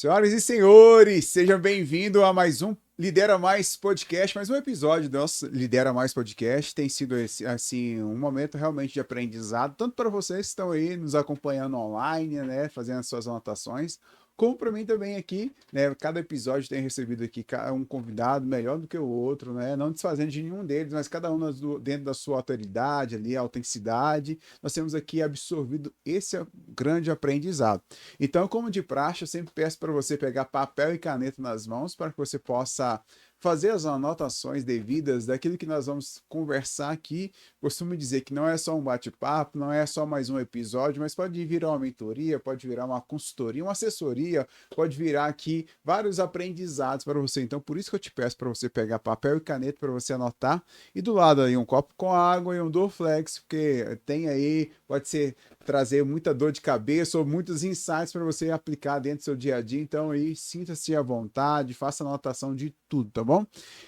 Senhoras e senhores, sejam bem-vindos a mais um Lidera Mais Podcast, mais um episódio do nosso Lidera Mais Podcast. Tem sido assim um momento realmente de aprendizado, tanto para vocês que estão aí nos acompanhando online, né, fazendo as suas anotações, como para mim também aqui, né? Cada episódio tem recebido aqui um convidado melhor do que o outro, né? Não desfazendo de nenhum deles, mas cada um dentro da sua autoridade ali, autenticidade. Nós temos aqui absorvido esse grande aprendizado. Então, como de praxe, eu sempre peço para você pegar papel e caneta nas mãos para que você possa fazer as anotações devidas daquilo que nós vamos conversar aqui. Costumo dizer que não é só um bate-papo, não é só mais um episódio, mas pode virar uma mentoria, pode virar uma consultoria, uma assessoria, pode virar aqui vários aprendizados para você. Então, por isso que eu te peço para você pegar papel e caneta para você anotar. E do lado aí um copo com água e um Dorflex, porque tem aí, pode ser trazer muita dor de cabeça ou muitos insights para você aplicar dentro do seu dia a dia. Então aí sinta-se à vontade, faça anotação de tudo, tá bom?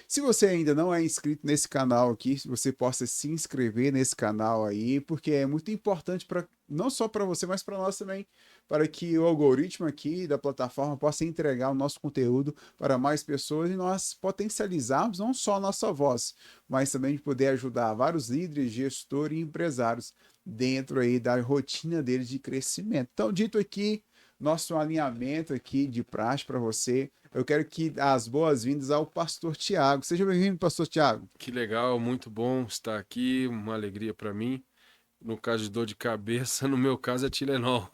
Se você ainda não é inscrito nesse canal aqui, você possa se inscrever nesse canal aí, porque é muito importante para não só para você, mas para nós também, para que o algoritmo aqui da plataforma possa entregar o nosso conteúdo para mais pessoas e nós potencializarmos não só a nossa voz, mas também poder ajudar vários líderes, gestores e empresários dentro aí da rotina deles de crescimento. Então, dito aqui, nosso alinhamento aqui de praxe para você, eu quero que as boas-vindas ao Pastor Tiago. Seja bem-vindo, Pastor Tiago. Que legal, muito bom estar aqui, uma alegria para mim. No caso de dor de cabeça, no meu caso é Tilenol.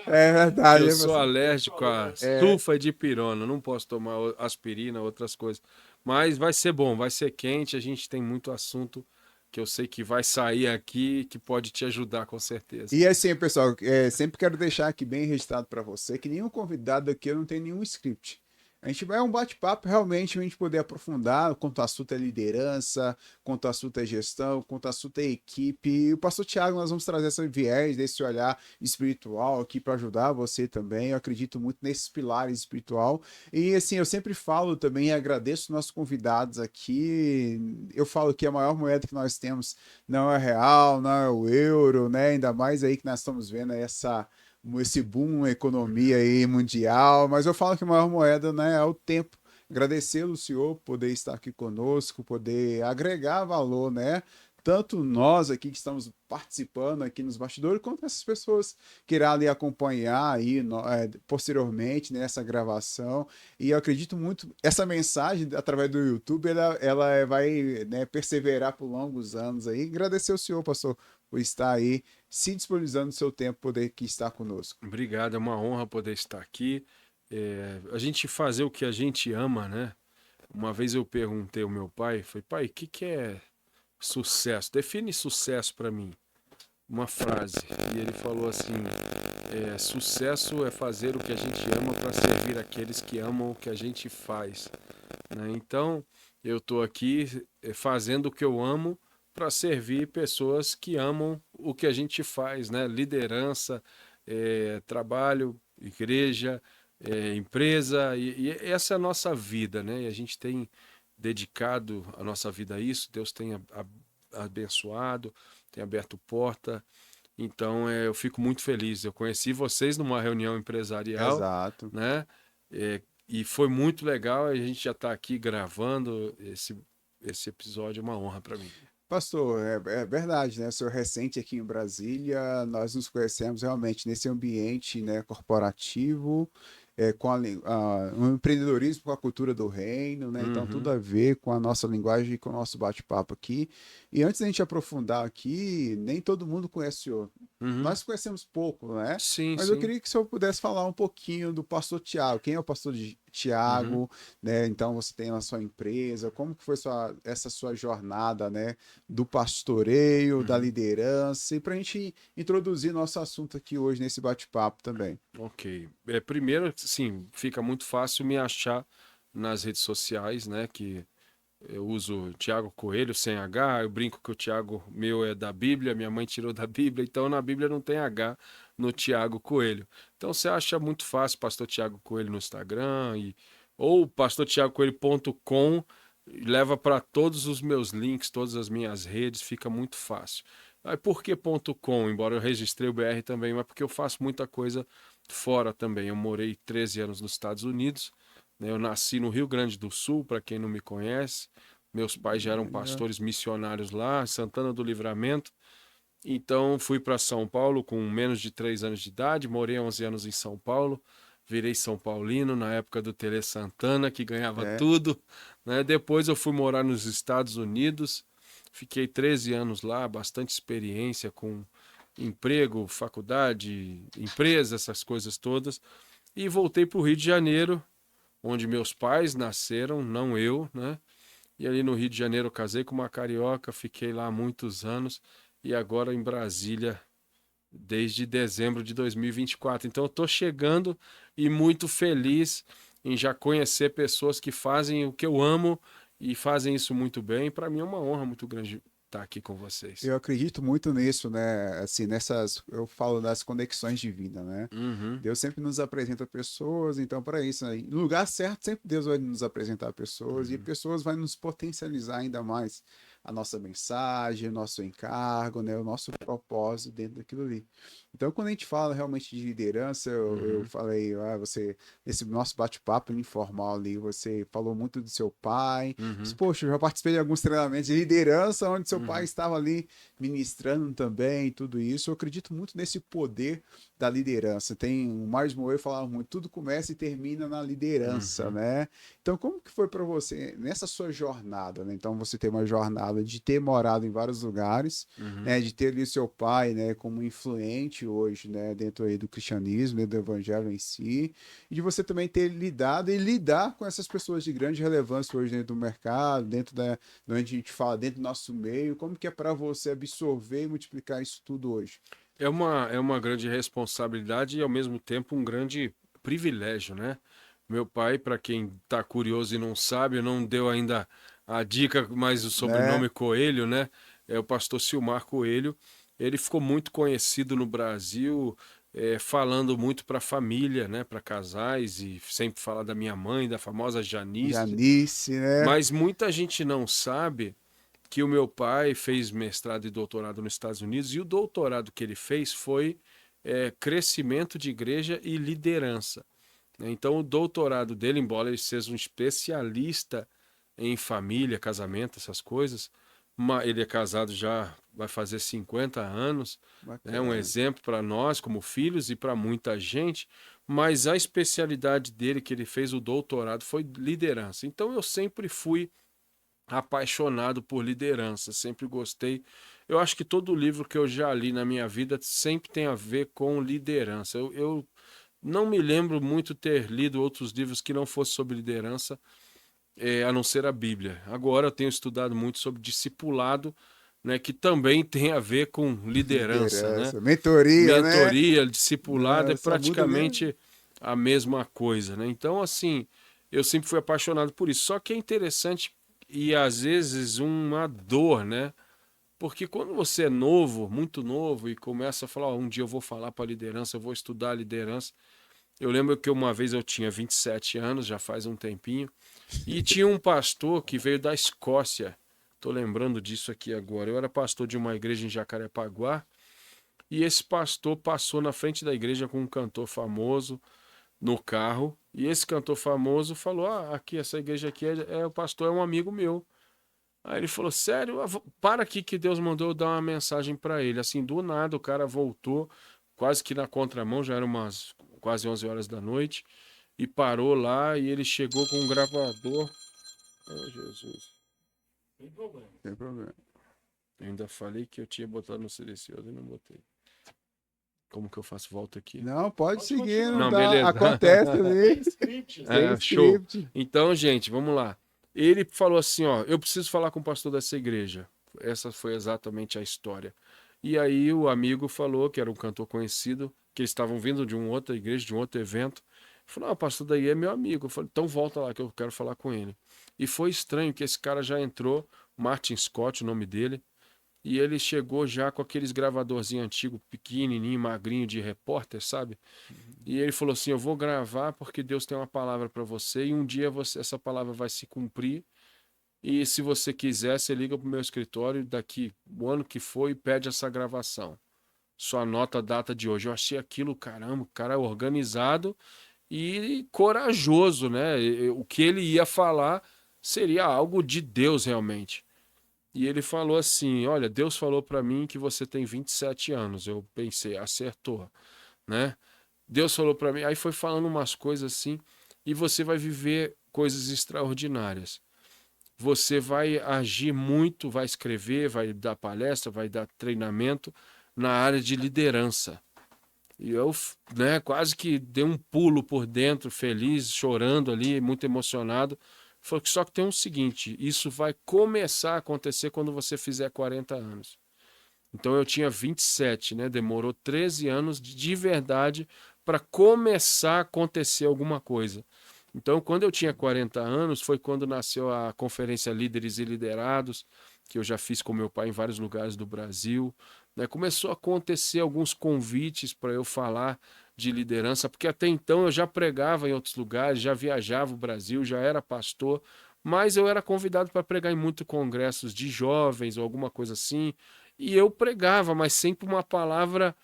É Que verdade, eu né, sou pastor? alérgico a É, sulfadipirona, não posso tomar aspirina, outras coisas. Mas vai ser bom, vai ser quente, a gente tem muito assunto que eu sei que vai sair aqui, que pode te ajudar com certeza. e assim, pessoal, sempre quero deixar aqui bem registrado para você que nenhum convidado aqui eu não tem nenhum script. A gente vai um bate-papo realmente a gente poder aprofundar quanto o assunto é liderança, quanto o assunto é gestão, quanto o assunto é equipe. E o pastor Tiago, nós vamos trazer esse viés, desse olhar espiritual aqui para ajudar você também. Eu acredito muito nesses pilares espiritual. E assim, eu sempre falo também e agradeço nossos convidados aqui. Eu falo que a maior moeda que nós temos não é real, não é o euro, né? Ainda mais aí que nós estamos vendo esse boom, economia aí mundial, mas eu falo que a maior moeda, né, é o tempo. Agradecer o senhor poder estar aqui conosco, poder agregar valor, né? Tanto nós aqui que estamos participando aqui nos bastidores, quanto essas pessoas que irão ali acompanhar aí posteriormente nessa gravação. E eu acredito muito, essa mensagem através do YouTube, ela vai, né, perseverar por longos anos aí. Agradecer o senhor, pastor, por estar aí se disponibilizando o seu tempo, poder aqui estar conosco. Obrigado, é uma honra poder estar aqui. A gente fazer o que a gente ama, né? Uma vez eu perguntei ao meu pai, falei, pai, o que que é sucesso? Define sucesso para mim. Uma frase. E ele falou assim: sucesso é fazer o que a gente ama para servir aqueles que amam o que a gente faz. Né? Então, eu estou aqui fazendo o que eu amo para servir pessoas que amam o que a gente faz, né? Liderança, trabalho, igreja, empresa, e essa é a nossa vida, né? E a gente tem dedicado a nossa vida a isso, Deus tem abençoado, tem aberto porta. Então, eu fico muito feliz. Eu conheci vocês numa reunião empresarial, Exato. né? E foi muito legal. A gente já está aqui gravando esse episódio, é uma honra para mim. Pastor, é verdade, né? Sou recente aqui em Brasília, nós nos conhecemos realmente nesse ambiente, né, corporativo, um empreendedorismo com a cultura do reino, né? Então, tudo Uhum, a ver com a nossa linguagem e com o nosso bate-papo aqui. E antes da gente aprofundar aqui, nem todo mundo conhece o senhor. uhum. Nós conhecemos pouco, né? Sim, Mas eu sim. queria que o senhor pudesse falar um pouquinho do pastor Tiago. Quem é o pastor Uhum, Tiago, né? Então, você tem a sua empresa, como que foi essa sua jornada, né? Do pastoreio, da uhum. liderança, e para a gente introduzir nosso assunto aqui hoje nesse bate-papo também. Ok. Primeiro, sim, fica muito fácil me achar nas redes sociais, né? Que eu uso Tiago Coelho sem H, eu brinco que o Tiago meu é da Bíblia, minha mãe tirou da Bíblia, então na Bíblia não tem H no Tiago Coelho. Então você acha muito fácil Pastor Tiago Coelho no Instagram ou pastortiagocoelho.com, leva para todos os meus links, todas as minhas redes, fica muito fácil. Aí por que ponto .com? Embora eu registrei o BR também, mas porque eu faço muita coisa fora também. Eu morei 13 anos nos Estados Unidos, né? Eu nasci no Rio Grande do Sul, para quem não me conhece. Meus pais já eram Legal. pastores missionários lá, Santana do Livramento. Então fui para São Paulo com menos de 3 anos de idade, morei 11 anos em São Paulo, virei São Paulino na época do Tele Santana, que ganhava É. tudo, né? Depois eu fui morar nos Estados Unidos, fiquei 13 anos lá, bastante experiência com emprego, faculdade, empresa, essas coisas todas, e voltei para o Rio de Janeiro, onde meus pais nasceram, não eu, né? E ali no Rio de Janeiro eu casei com uma carioca, fiquei lá há muitos anos e agora em Brasília desde dezembro de 2024. Então eu estou chegando e muito feliz em já conhecer pessoas que fazem o que eu amo e fazem isso muito bem. Para mim é uma honra muito grande estar aqui com vocês. Eu acredito muito nisso, né? Assim, eu falo das conexões divinas, né? Uhum, Deus sempre nos apresenta pessoas, então para isso, né? No lugar certo, sempre Deus vai nos apresentar pessoas e uhum, pessoas vão nos potencializar ainda mais a nossa mensagem, o nosso encargo, né? O nosso propósito dentro daquilo ali. Então, quando a gente fala realmente de liderança, eu uhum, falei, nesse nosso bate-papo informal ali, você falou muito do seu pai. uhum, Poxa, eu já participei de alguns treinamentos de liderança onde seu pai uhum, estava ali ministrando também, tudo isso. Eu acredito muito nesse poder da liderança. Tem o Miles Moe falava muito, tudo começa e termina na liderança, uhum, né? Então, como que foi para você nessa sua jornada, né? Então, você tem uma jornada de ter morado em vários lugares, uhum, né? De ter ali seu pai, né? Como influente hoje, né? Dentro aí do cristianismo, né, do evangelho em si, e de você também ter lidado e lidar com essas pessoas de grande relevância hoje dentro do mercado, dentro da, onde a gente fala, dentro do nosso meio. Como que é para você absorver e multiplicar isso tudo hoje? é uma grande responsabilidade e, ao mesmo tempo, um grande privilégio, né? Meu pai, para quem está curioso e não sabe, não deu ainda a dica, mas o Né? sobrenome Coelho, né? É o pastor Silmar Coelho. Ele ficou muito conhecido no Brasil, falando muito para a família, né? Para casais, e sempre fala da minha mãe, da famosa Janice. Janice, né? Mas muita gente não sabe que o meu pai fez mestrado e doutorado nos Estados Unidos, e o doutorado que ele fez foi crescimento de igreja e liderança, né? Então, o doutorado dele, embora ele seja um especialista em família, casamento, essas coisas, ele é casado já, vai fazer 50 anos, é um Bacana. exemplo para nós como filhos e para muita gente, mas a especialidade dele, que ele fez o doutorado, foi liderança. Então, eu sempre fui apaixonado por liderança, sempre gostei. Eu acho que todo livro que eu já li na minha vida sempre tem a ver com liderança. Eu não me lembro muito ter lido outros livros que não fossem sobre liderança, a não ser a Bíblia. Agora eu tenho estudado muito sobre discipulado, né, que também tem a ver com liderança, né? Liderança, mentoria, né? Mentoria, discipulado é Não, só muda ali. praticamente a mesma coisa, né? Então, assim, eu sempre fui apaixonado por isso. Só que é interessante e às vezes uma dor, né? Porque quando você é novo, muito novo, e começa a falar, um dia eu vou falar para liderança, eu vou estudar liderança. Eu lembro que uma vez eu tinha 27 anos, já faz um tempinho, e tinha um pastor que veio da Escócia. Tô lembrando disso aqui agora. Eu era pastor de uma igreja em Jacarepaguá, e esse pastor passou na frente da igreja com um cantor famoso no carro, e esse cantor famoso falou: "Ah, aqui essa igreja aqui o pastor é um amigo meu". Aí ele falou: "Sério? Para aqui que Deus mandou eu dar uma mensagem para ele". Assim, do nada o cara voltou, quase que na contramão, já eram umas quase 11 horas da noite, e parou lá e ele chegou com um gravador. Oh, Jesus. Tem problema. Sem problema. Eu ainda falei que eu tinha botado no silencioso e não botei. Como que eu faço volta aqui? Não, pode Pode seguir, não continuar. Não, dá. beleza. Acontece ali. Tem script, né? Tem Show. script. Então, gente, vamos lá. Ele falou assim, ó, eu preciso falar com o pastor dessa igreja. Essa foi exatamente a história. E aí o amigo falou, que era um cantor conhecido, que eles estavam vindo de uma outra igreja, de um outro evento. Falou, ah, o pastor daí é meu amigo. Eu falei, então volta lá que eu quero falar com ele. E foi estranho que esse cara já entrou, Martin Scott, o nome dele, e ele chegou já com aqueles gravadorzinhos antigos, pequenininho, magrinho de repórter, sabe? E ele falou assim: eu vou gravar porque Deus tem uma palavra para você e um dia essa palavra vai se cumprir E se você quiser, você liga pro meu escritório daqui o ano que foi e pede essa gravação. Só anota a data de hoje. Eu achei aquilo, caramba, o cara é organizado e corajoso, né? O que ele ia falar seria algo de Deus realmente. E ele falou assim: Olha, Deus falou para mim que você tem 27 anos. Eu pensei, acertou, né? Deus falou para mim, aí foi falando umas coisas assim, e você vai viver coisas extraordinárias. Você vai agir muito, vai escrever, vai dar palestra, vai dar treinamento na área de liderança. E eu, né, quase que dei um pulo por dentro, feliz, chorando ali, muito emocionado. Falei, só que tem um seguinte, isso vai começar a acontecer quando você fizer 40 anos. Então eu tinha 27, né? Demorou 13 anos de verdade para começar a acontecer alguma coisa. Então, quando eu tinha 40 anos, foi quando nasceu a Conferência Líderes e Liderados, que eu já fiz com meu pai em vários lugares do Brasil. Né? Começou a acontecer alguns convites para eu falar de liderança, porque até então eu já pregava em outros lugares, já viajava o Brasil, já era pastor, mas eu era convidado para pregar em muitos congressos de jovens ou alguma coisa assim, e eu pregava, mas sempre uma palavra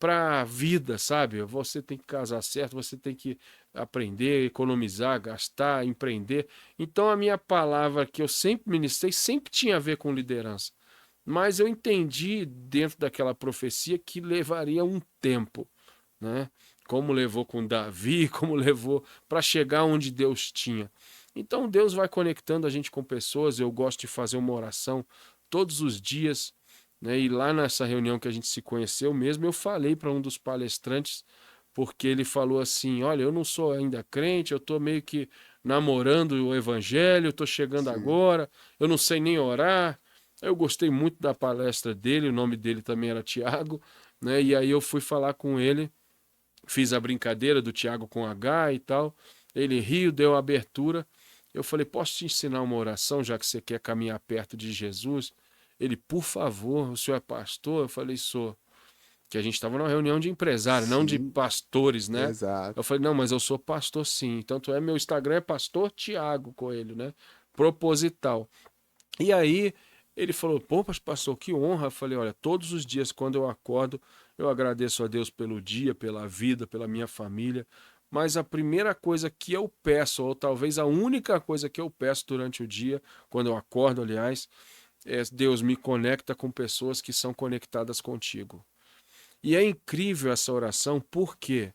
para a vida, sabe? Você tem que casar certo, você tem que aprender, economizar, gastar, empreender. Então a minha palavra que eu sempre ministrei sempre tinha a ver com liderança. Mas eu entendi dentro daquela profecia que levaria um tempo, né? Como levou com Davi, como levou para chegar onde Deus tinha. Então Deus vai conectando a gente com pessoas. Eu gosto de fazer uma oração todos os dias, né? E lá nessa reunião que a gente se conheceu mesmo, eu falei para um dos palestrantes, porque ele falou assim: Olha, eu não sou ainda crente, eu estou meio que namorando o evangelho, estou chegando Sim. agora, eu não sei nem orar. Eu gostei muito da palestra dele, o nome dele também era Tiago, né? E aí eu fui falar com ele, fiz a brincadeira do Tiago com H e tal. Ele riu, deu a abertura. Eu falei: Posso te ensinar uma oração, já que você quer caminhar perto de Jesus? Ele, por favor, o senhor é pastor? Eu falei, sou. Que a gente estava numa reunião de empresário, não de Sim, pastores, né? exato. Eu falei, não, mas eu sou pastor sim. Tanto é, meu Instagram é Pastor Tiago Coelho, né? Proposital. E aí ele falou, pô, pastor, que honra. Eu falei, olha, todos os dias quando eu acordo, eu agradeço a Deus pelo dia, pela vida, pela minha família. Mas a primeira coisa que eu peço, ou talvez a única coisa que eu peço durante o dia, quando eu acordo, aliás, é Deus me conecta com pessoas que são conectadas contigo. E é incrível essa oração porque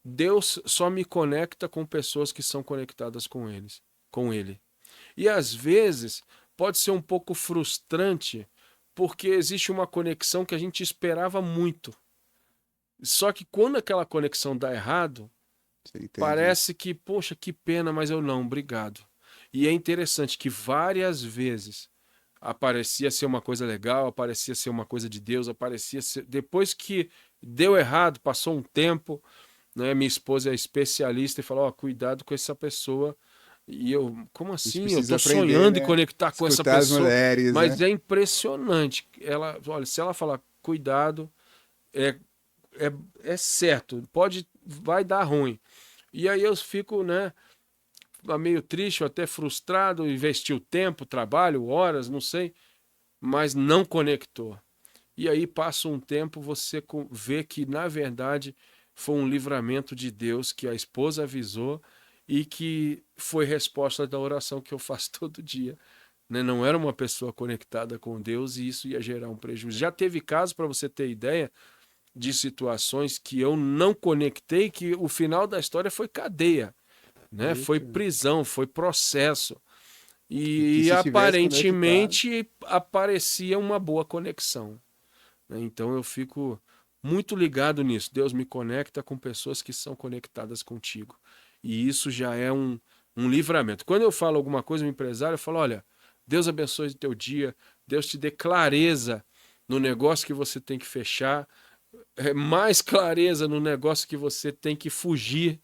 Deus só me conecta com pessoas que são conectadas com ele. E às vezes pode ser um pouco frustrante porque existe uma conexão que a gente esperava muito. Só que quando aquela conexão dá errado, Você entende? parece que, poxa, que pena, mas eu não, obrigado. E é interessante que várias vezes aparecia ser uma coisa legal, aparecia ser uma coisa de Deus, aparecia ser... Depois que deu errado, passou um tempo, né? Minha esposa é especialista e falou: Ó, cuidado com essa pessoa. E eu, como A gente assim? Eu precisa tô aprender, sonhando em né? conectar com essa Escutar as pessoa, mulheres, mas né? é impressionante. Ela, olha, se ela falar cuidado, é, é, é certo, pode, vai dar ruim. E aí eu fico, né, meio triste, ou até frustrado, investiu tempo, trabalho, horas, não sei, mas não conectou. E aí passa um tempo, você vê que, na verdade, foi um livramento de Deus que a esposa avisou e que foi resposta da oração que eu faço todo dia. Né? Não era uma pessoa conectada com Deus e isso ia gerar um prejuízo. Já teve casos, para você ter ideia, de situações que eu não conectei, que o final da história foi cadeia, né? Foi Eita. prisão, foi processo. E que E se tivesse conectado. aparentemente aparecia uma boa conexão, né? Então eu fico muito ligado nisso. Deus me conecta com pessoas que são conectadas contigo. E isso já é um livramento. Quando eu falo alguma coisa, um empresário, eu falo: olha, Deus abençoe o teu dia, Deus te dê clareza no negócio que você tem que fechar, mais clareza no negócio que você tem que fugir,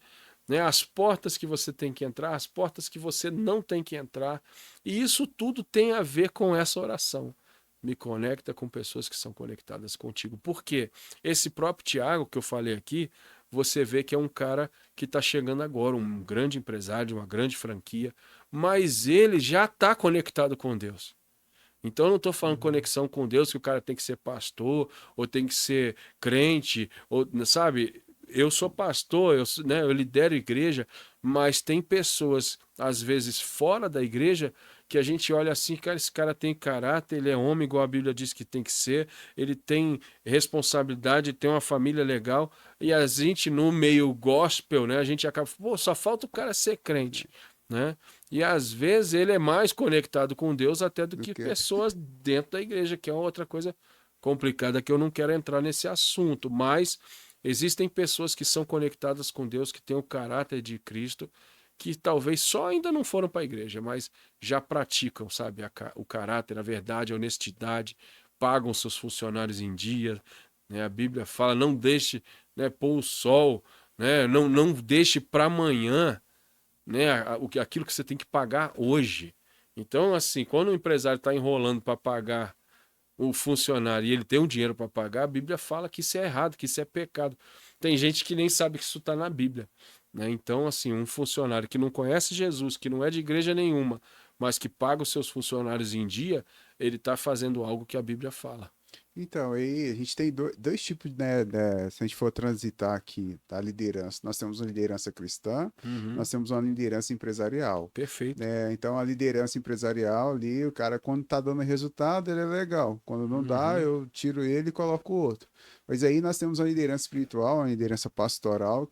né? As portas que você tem que entrar, as portas que você não tem que entrar. E isso tudo tem a ver com essa oração. Me conecta com pessoas que são conectadas contigo. Por quê? Esse próprio Tiago que eu falei aqui, você vê que é um cara que está chegando agora, um grande empresário, uma grande franquia, mas ele já está conectado com Deus. Então eu não estou falando conexão com Deus, que o cara tem que ser pastor, ou tem que ser crente, ou, sabe? Eu sou pastor, né, eu lidero igreja, mas tem pessoas, às vezes, fora da igreja, que a gente olha assim, cara, esse cara tem caráter, ele é homem, igual a Bíblia diz que tem que ser, ele tem responsabilidade, tem uma família legal, e a gente, no meio gospel, né, a gente acaba, pô, só falta o cara ser crente, né? E às vezes ele é mais conectado com Deus até do que pessoas dentro da igreja, que é outra coisa complicada que eu não quero entrar nesse assunto, mas existem pessoas que são conectadas com Deus, que têm o caráter de Cristo, que talvez só ainda não foram para a igreja, mas já praticam, sabe, o caráter, a verdade, a honestidade, pagam seus funcionários em dia, né? A Bíblia fala, não deixe, né, pôr o sol, né? Não deixe para amanhã, né, aquilo que você tem que pagar hoje. Então, assim, quando o empresário está enrolando para pagar o funcionário e ele tem um dinheiro para pagar, a Bíblia fala que isso é errado, que isso é pecado. Tem gente que nem sabe que isso está na Bíblia, né? Então, assim, um funcionário que não conhece Jesus, que não é de igreja nenhuma, mas que paga os seus funcionários em dia, ele está fazendo algo que a Bíblia fala. Então, aí a gente tem dois tipos, né, se a gente for transitar aqui da liderança, nós temos uma liderança cristã, Uhum, nós temos uma liderança empresarial, perfeito. né? Então, a liderança empresarial ali, o cara, quando tá dando resultado, ele é legal. Quando não dá, Uhum, eu tiro ele e coloco outro. Mas aí nós temos uma liderança espiritual, uma liderança pastoral,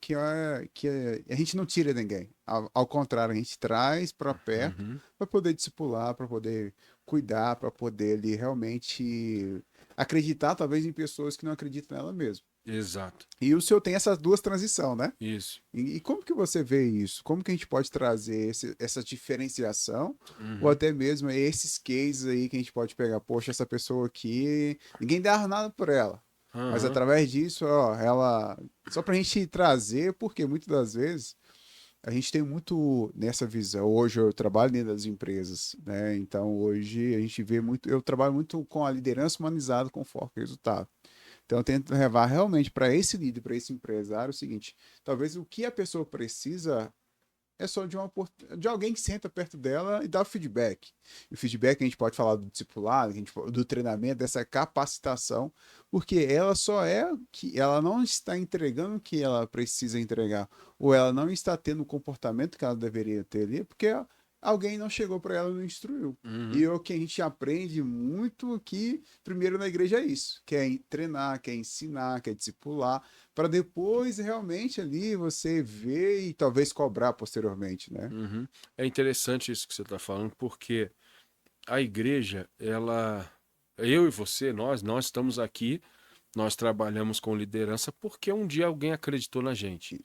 a gente não tira ninguém. Ao contrário, a gente traz para perto uhum, para poder discipular, para poder cuidar, para poder ali realmente acreditar talvez em pessoas que não acreditam nela mesmo. exato. E o senhor tem essas duas transições, né? Isso. E como que você vê isso? Como que a gente pode trazer essa diferenciação ou Uhum, até mesmo esses cases aí que a gente pode pegar? Poxa, essa pessoa aqui, ninguém dá nada por ela. Mas aham, através disso, ó, ela. Só pra gente trazer, porque muitas das vezes a gente tem muito nessa visão. Hoje eu trabalho dentro das empresas, né? Então hoje a gente vê muito. Eu trabalho muito com a liderança humanizada com foco em resultado. Então eu tento levar realmente para esse líder, para esse empresário, o seguinte: talvez o que a pessoa precisa é só de alguém que senta perto dela e dá o feedback. E o feedback a gente pode falar do discipulado, do treinamento, dessa capacitação, porque ela só é que ela não está entregando o que ela precisa entregar, ou ela não está tendo o comportamento que ela deveria ter ali, porque alguém não chegou para ela e não instruiu. E uhum. o que a gente aprende muito aqui, primeiro na igreja, é isso: quer treinar, quer ensinar, quer discipular, para depois realmente ali você ver e talvez cobrar posteriormente, né? Uhum. É interessante isso que você está falando, porque a igreja, ela, eu e você, nós estamos aqui, nós trabalhamos com liderança porque um dia alguém acreditou na gente,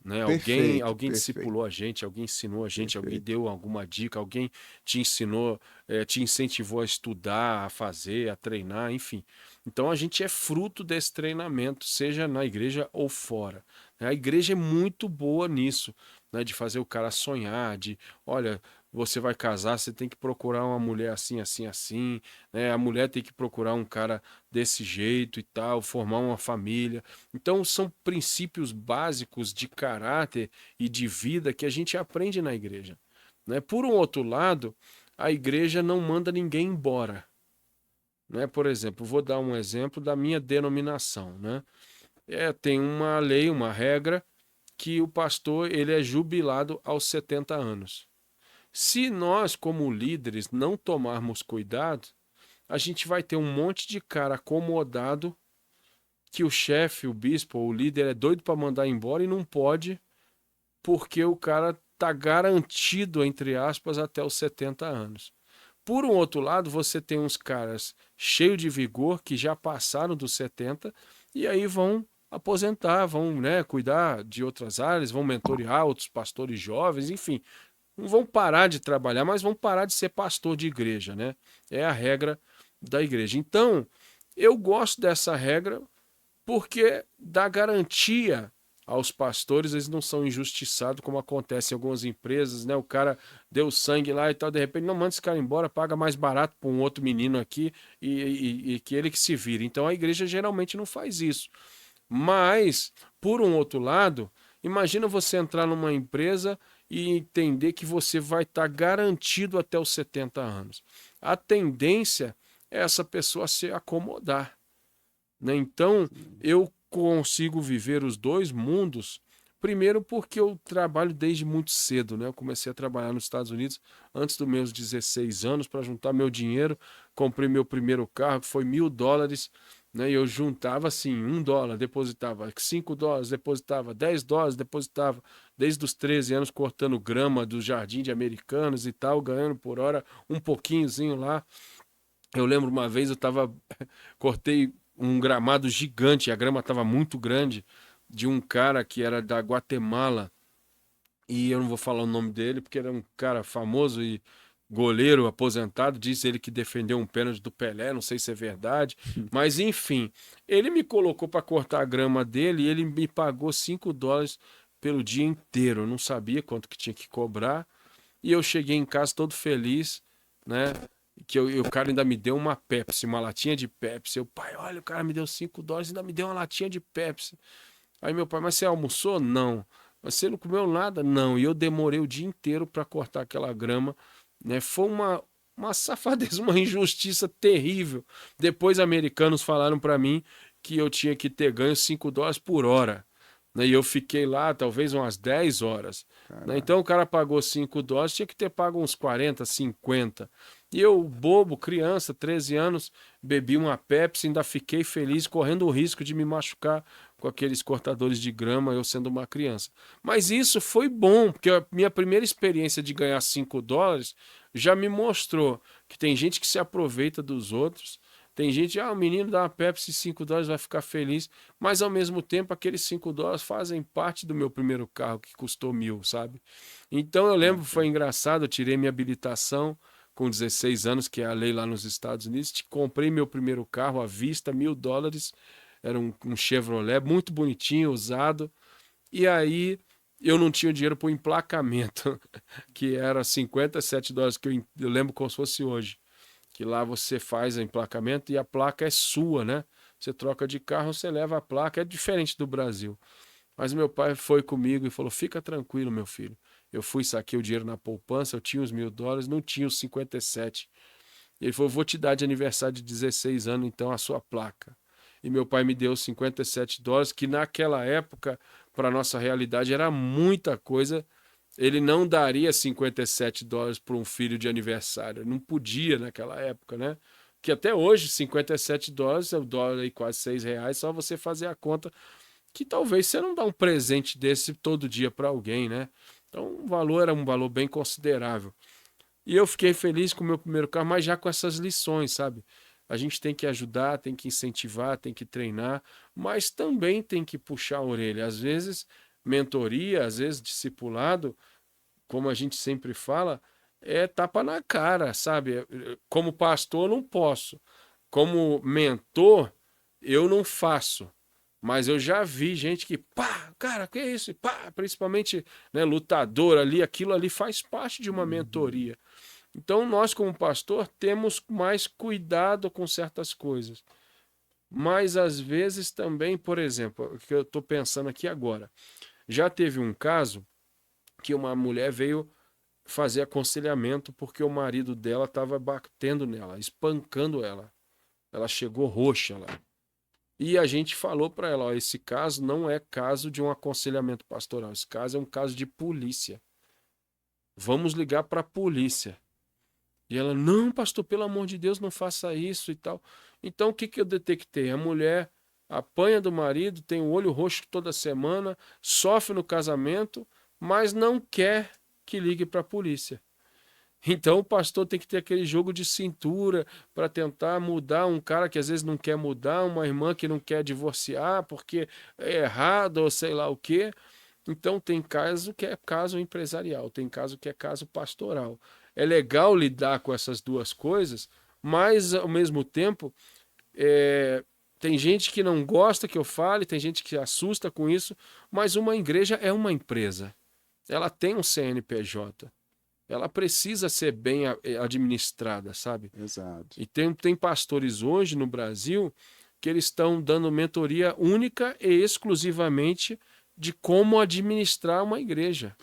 né? Alguém, Perfeito, alguém perfeito, discipulou a gente, alguém ensinou a gente, alguém perfeito. deu alguma dica, alguém te ensinou, te incentivou a estudar, a fazer, a treinar, enfim. Então a gente é fruto desse treinamento, seja na igreja ou fora, né? A igreja é muito boa nisso, né? De fazer o cara sonhar, de, olha, você vai casar, você tem que procurar uma mulher assim, assim, assim, né? A mulher tem que procurar um cara desse jeito e tal, formar uma família. Então, são princípios básicos de caráter e de vida que a gente aprende na igreja, né? Por um outro lado, a igreja não manda ninguém embora, né? Por exemplo, vou dar um exemplo da minha denominação, né? Tem uma lei, uma regra que o pastor ele é jubilado aos 70 anos. Se nós, como líderes, não tomarmos cuidado, a gente vai ter um monte de cara acomodado que o chefe, o bispo ou o líder é doido para mandar embora e não pode, porque o cara tá garantido, entre aspas, até os 70 anos. Por um outro lado, você tem uns caras cheios de vigor que já passaram dos 70 e aí vão aposentar, vão, né, cuidar de outras áreas, vão mentorear outros pastores jovens, enfim, não vão parar de trabalhar, mas vão parar de ser pastor de igreja, né? É a regra da igreja. Então, eu gosto dessa regra porque dá garantia aos pastores, eles não são injustiçados, como acontece em algumas empresas, né? O cara deu sangue lá e tal, de repente, não manda esse cara embora, paga mais barato para um outro menino aqui e que ele que se vire. Então a igreja geralmente não faz isso. Mas, por um outro lado, imagina você entrar numa empresa e entender que você vai estar garantido até os 70 anos. A tendência é essa pessoa se acomodar, né? Então, eu consigo viver os dois mundos, primeiro porque eu trabalho desde muito cedo, né? Eu comecei a trabalhar nos Estados Unidos antes dos meus 16 anos para juntar meu dinheiro, comprei meu primeiro carro, que foi $1.000, né? E eu juntava assim, $1, depositava $5, depositava $10, depositava desde os 13 anos cortando grama do jardim de Americanos e tal, ganhando por hora um pouquinhozinho lá. Eu lembro uma vez cortei um gramado gigante, a grama estava muito grande, de um cara que era da Guatemala, e eu não vou falar o nome dele, porque era um cara famoso e goleiro aposentado, disse ele que defendeu um pênalti do Pelé, não sei se é verdade, mas enfim, ele me colocou para cortar a grama dele e ele me pagou $5 pelo dia inteiro, eu não sabia quanto que tinha que cobrar, e eu cheguei em casa todo feliz, né? O cara ainda me deu uma Pepsi, uma latinha de Pepsi. Pai, olha, o cara me deu $5 e ainda me deu uma latinha de Pepsi. Aí meu pai, mas você almoçou? Não. Mas você não comeu nada? Não. E eu demorei o dia inteiro para cortar aquela grama, né? Foi uma safadeza, uma injustiça terrível. Depois, americanos falaram para mim que eu tinha que ter ganho $5 por hora, né? E eu fiquei lá talvez umas 10 horas. Né? Então o cara pagou $5, tinha que ter pago uns 40, 50. E eu, bobo, criança, 13 anos, bebi uma Pepsi, ainda fiquei feliz, correndo o risco de me machucar com aqueles cortadores de grama, eu sendo uma criança. Mas isso foi bom, porque a minha primeira experiência de ganhar $5 já me mostrou que tem gente que se aproveita dos outros, tem gente, o menino dá uma Pepsi, $5 vai ficar feliz, mas ao mesmo tempo aqueles $5 fazem parte do meu primeiro carro que custou 1.000, sabe? Então eu lembro, foi engraçado, eu tirei minha habilitação com 16 anos, que é a lei lá nos Estados Unidos, comprei meu primeiro carro à vista, $1.000, era um Chevrolet, muito bonitinho, usado, e aí eu não tinha dinheiro para o emplacamento, que era $57, que eu lembro como se fosse hoje, que lá você faz o emplacamento e a placa é sua, né? Você troca de carro, você leva a placa, é diferente do Brasil. Mas meu pai foi comigo e falou, fica tranquilo, meu filho. Eu fui, saquei o dinheiro na poupança, eu tinha os $1.000, não tinha os 57. E ele falou, vou te dar de aniversário de 16 anos, então, a sua placa. E meu pai me deu os $57, que naquela época, para nossa realidade, era muita coisa. Ele não daria $57 para um filho de aniversário. Não podia naquela época, né? Que até hoje, $57 é o dólar aí quase R$ 6, só você fazer a conta, que talvez você não dá um presente desse todo dia para alguém, né? Então o valor era um valor bem considerável. E eu fiquei feliz com o meu primeiro carro, mas já com essas lições, sabe? A gente tem que ajudar, tem que incentivar, tem que treinar, mas também tem que puxar a orelha. Às vezes, mentoria, às vezes, discipulado, como a gente sempre fala, é tapa na cara, sabe? Como pastor, eu não posso. Como mentor, eu não faço. Mas eu já vi gente que, pá, cara, que é isso? Pá, principalmente, né, lutador ali, aquilo ali faz parte de uma mentoria. Então, nós, como pastor, temos mais cuidado com certas coisas. Mas, às vezes, também, por exemplo, o que eu estou pensando aqui agora, já teve um caso que uma mulher veio fazer aconselhamento porque o marido dela estava batendo nela, espancando ela. Ela chegou roxa lá. E a gente falou para ela, ó, esse caso não é caso de um aconselhamento pastoral, esse caso é um caso de polícia. Vamos ligar para a polícia. E ela, não, pastor, pelo amor de Deus, não faça isso e tal. Então, o que que eu detectei? A mulher apanha do marido, tem o olho roxo toda semana, sofre no casamento, mas não quer que ligue para a polícia. Então o pastor tem que ter aquele jogo de cintura para tentar mudar um cara que às vezes não quer mudar, uma irmã que não quer divorciar porque é errado ou sei lá o quê. Então tem caso que é caso empresarial, tem caso que é caso pastoral. É legal lidar com essas duas coisas, mas ao mesmo tempo tem gente que não gosta que eu fale, tem gente que assusta com isso, mas uma igreja é uma empresa. Ela tem um CNPJ. Ela precisa ser bem administrada, sabe? Exato. E tem pastores hoje no Brasil que eles estão dando mentoria única e exclusivamente de como administrar uma igreja.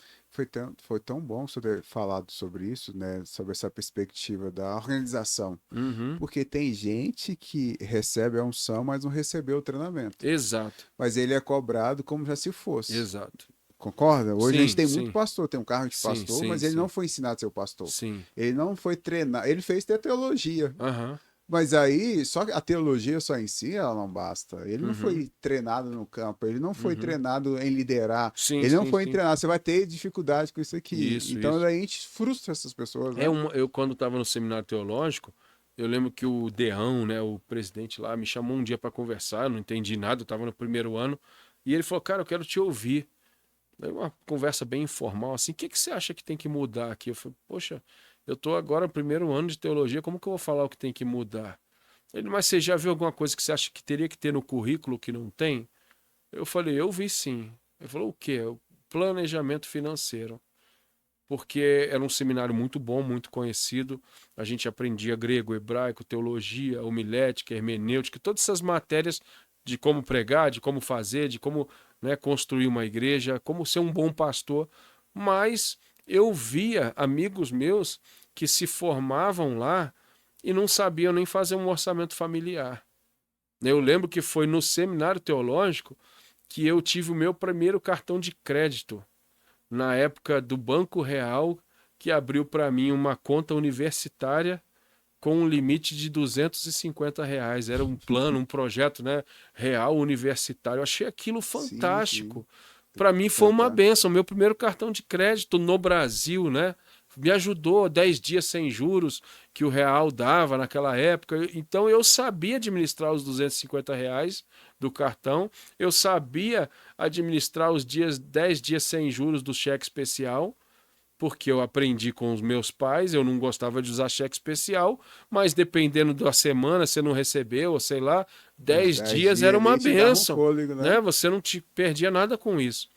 foi tão bom você ter falado sobre isso, né? Sobre essa perspectiva da organização. Uhum. Porque tem gente que recebe a unção, mas não recebeu o treinamento. Exato, Mas ele é cobrado como já se fosse. exato. Concorda? Hoje a gente Sim, tem muito sim, pastor, tem um cargo de sim, pastor, sim, mas ele não sim, foi ensinado a ser o pastor. sim. Ele não foi treinado, ele fez ter teologia. Aham, Mas aí, só que a teologia só em si, ela não basta. Ele não uhum, foi treinado no campo, ele não foi uhum. treinado em liderar, Sim, ele não sim, foi sim. treinado. Você vai ter dificuldade com isso aqui. Isso, Então, isso. daí a gente frustra essas pessoas, né? Eu, quando estava no seminário teológico, eu lembro que o Deão, né, o presidente lá, me chamou um dia para conversar, eu não entendi nada, eu estava no primeiro ano, e ele falou, cara, eu quero te ouvir. Aí uma conversa bem informal, assim, o que que você acha que tem que mudar aqui? Eu falei, poxa, eu estou agora no primeiro ano de teologia, como que eu vou falar o que tem que mudar? Ele, mas você já viu alguma coisa que você acha que teria que ter no currículo que não tem? Eu falei, eu vi sim. Ele falou, o quê? O planejamento financeiro. Porque era um seminário muito bom, muito conhecido. A gente aprendia grego, hebraico, teologia, homilética, hermenêutica, todas essas matérias de como pregar, de como fazer, de como, né, construir uma igreja, como ser um bom pastor. Mas eu via amigos meus que se formavam lá e não sabiam nem fazer um orçamento familiar. Eu lembro que foi no seminário teológico que eu tive o meu primeiro cartão de crédito na época do Banco Real, que abriu para mim uma conta universitária com um limite de R$ 250. Era um plano, um projeto, né, real universitário. Eu achei aquilo Sim, sim. fantástico. Para mim foi uma Fantástico. benção, meu primeiro cartão de crédito no Brasil, né? Me ajudou 10 dias sem juros que o real dava naquela época. Então eu sabia administrar os R$ 250 do cartão, eu sabia administrar os 10 dias sem juros do cheque especial, porque eu aprendi com os meus pais, eu não gostava de usar cheque especial, mas dependendo da semana, você não recebeu, ou sei lá, Uns 10 10 dias dias era uma ali te dava um bênção, fôlego, né? né? Você não te perdia nada com isso.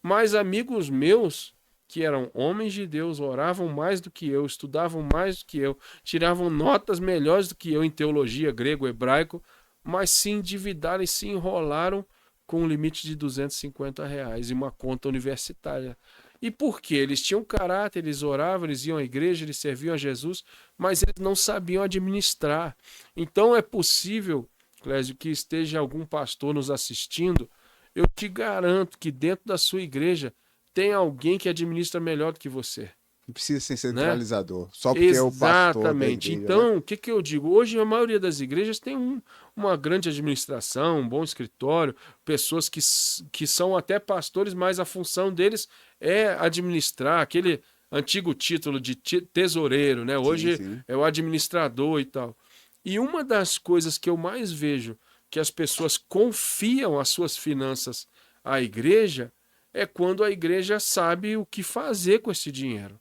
Mas amigos meus, que eram homens de Deus, oravam mais do que eu, estudavam mais do que eu, tiravam notas melhores do que eu em teologia, grego, hebraico, mas se endividaram e se enrolaram com um limite de R$ 250 e uma conta universitária. E por quê? Eles tinham caráter, eles oravam, eles iam à igreja, eles serviam a Jesus, mas eles não sabiam administrar. Então é possível, Clésio, que esteja algum pastor nos assistindo. Eu te garanto que dentro da sua igreja tem alguém que administra melhor do que você, Não precisa ser né? centralizador, só porque é o pastor da Exatamente. igreja, né? Então, o que que eu digo? Hoje a maioria das igrejas tem uma grande administração, um bom escritório, pessoas que são até pastores, mas a função deles é administrar aquele antigo título de tesoureiro, né? Sim, Hoje sim. é o administrador e tal. E uma das coisas que eu mais vejo que as pessoas confiam as suas finanças à igreja é quando a igreja sabe o que fazer com esse dinheiro,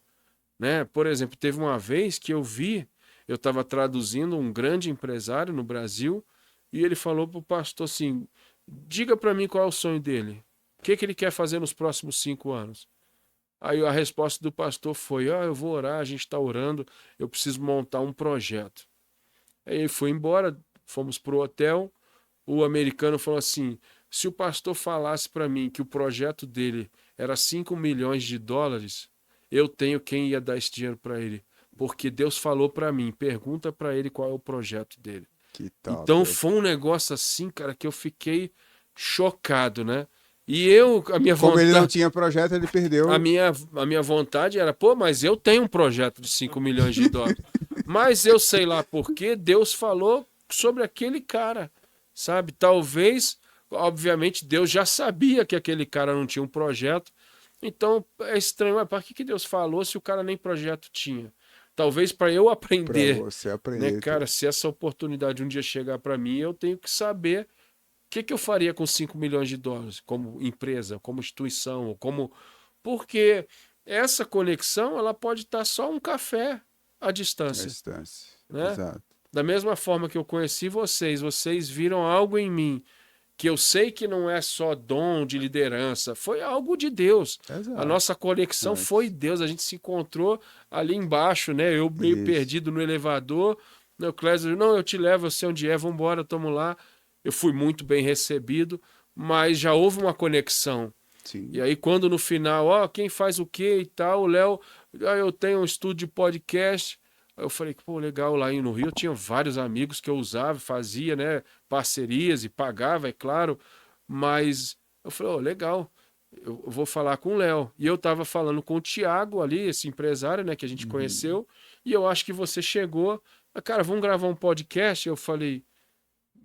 né? Por exemplo, teve uma vez que eu estava traduzindo um grande empresário no Brasil e ele falou para o pastor assim: diga para mim qual é o sonho dele, o que que ele quer fazer nos próximos 5 anos. Aí a resposta do pastor foi: eu vou orar, a gente está orando, eu preciso montar um projeto. Aí ele foi embora, fomos para o hotel. O americano falou assim: se o pastor falasse para mim que o projeto dele era US$ 5 milhões, eu tenho quem ia dar esse dinheiro para ele. Porque Deus falou para mim, pergunta para ele qual é o projeto dele. Que top. Então foi um negócio assim, cara, que eu fiquei chocado, né? E eu, a minha Como ele não vontade, tinha projeto, ele perdeu. a minha vontade era, pô, mas eu tenho um projeto de US$ 5 milhões. Mas eu sei lá por que Deus falou sobre aquele cara, sabe? Talvez, obviamente, Deus já sabia que aquele cara não tinha um projeto. Então é estranho, mas para que Deus falou se o cara nem projeto tinha? Talvez para eu Para aprender, você né, aprender. cara? Se essa oportunidade um dia chegar para mim, eu tenho que saber o que que eu faria com US$ 5 milhões como empresa, como instituição, como porque essa conexão ela pode estar só um café à A distância, distância. né? Exato. Da mesma forma que eu conheci vocês, vocês viram algo em mim que eu sei que não é só dom de liderança, foi algo de Deus. A Exato. nossa conexão foi Deus, a gente se encontrou ali embaixo, né? Eu meio Isso. perdido no elevador, né? O Clésio, não, eu te levo, eu sei onde é, vamos embora, tamo lá. Eu fui muito bem recebido, mas já houve uma conexão. Sim. E aí, quando no final, ó, quem faz o quê e tal, o Léo, eu tenho um estúdio de podcast. Aí eu falei, pô, legal, lá no Rio eu tinha vários amigos que eu usava, fazia, né, parcerias e pagava, é claro, mas eu falei, ó, legal, eu vou falar com o Léo. E eu tava falando com o Thiago ali, esse empresário, né, que a gente Uhum. conheceu, e eu acho que você chegou, cara, vamos gravar um podcast? Eu falei,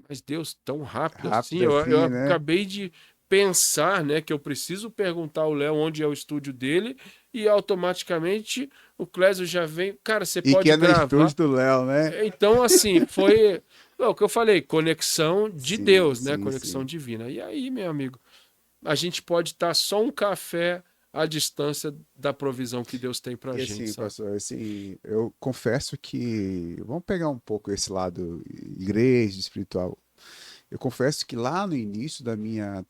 mas Deus, tão rápido assim? Rápido Eu assim, né? acabei de pensar, né, que eu preciso perguntar ao Léo onde é o estúdio dele e automaticamente o Clésio já vem. Cara, você E que pode é no gravar. estúdio do Léo, né? Então, assim, foi o que eu falei, conexão de Sim, Deus, né? sim, Conexão sim. divina. E aí, meu amigo, a gente pode estar só um café à distância da provisão que Deus tem pra E gente, assim, sabe? pastor, assim, eu confesso que vamos pegar um pouco esse lado igreja, espiritual. Eu confesso que lá no início da minha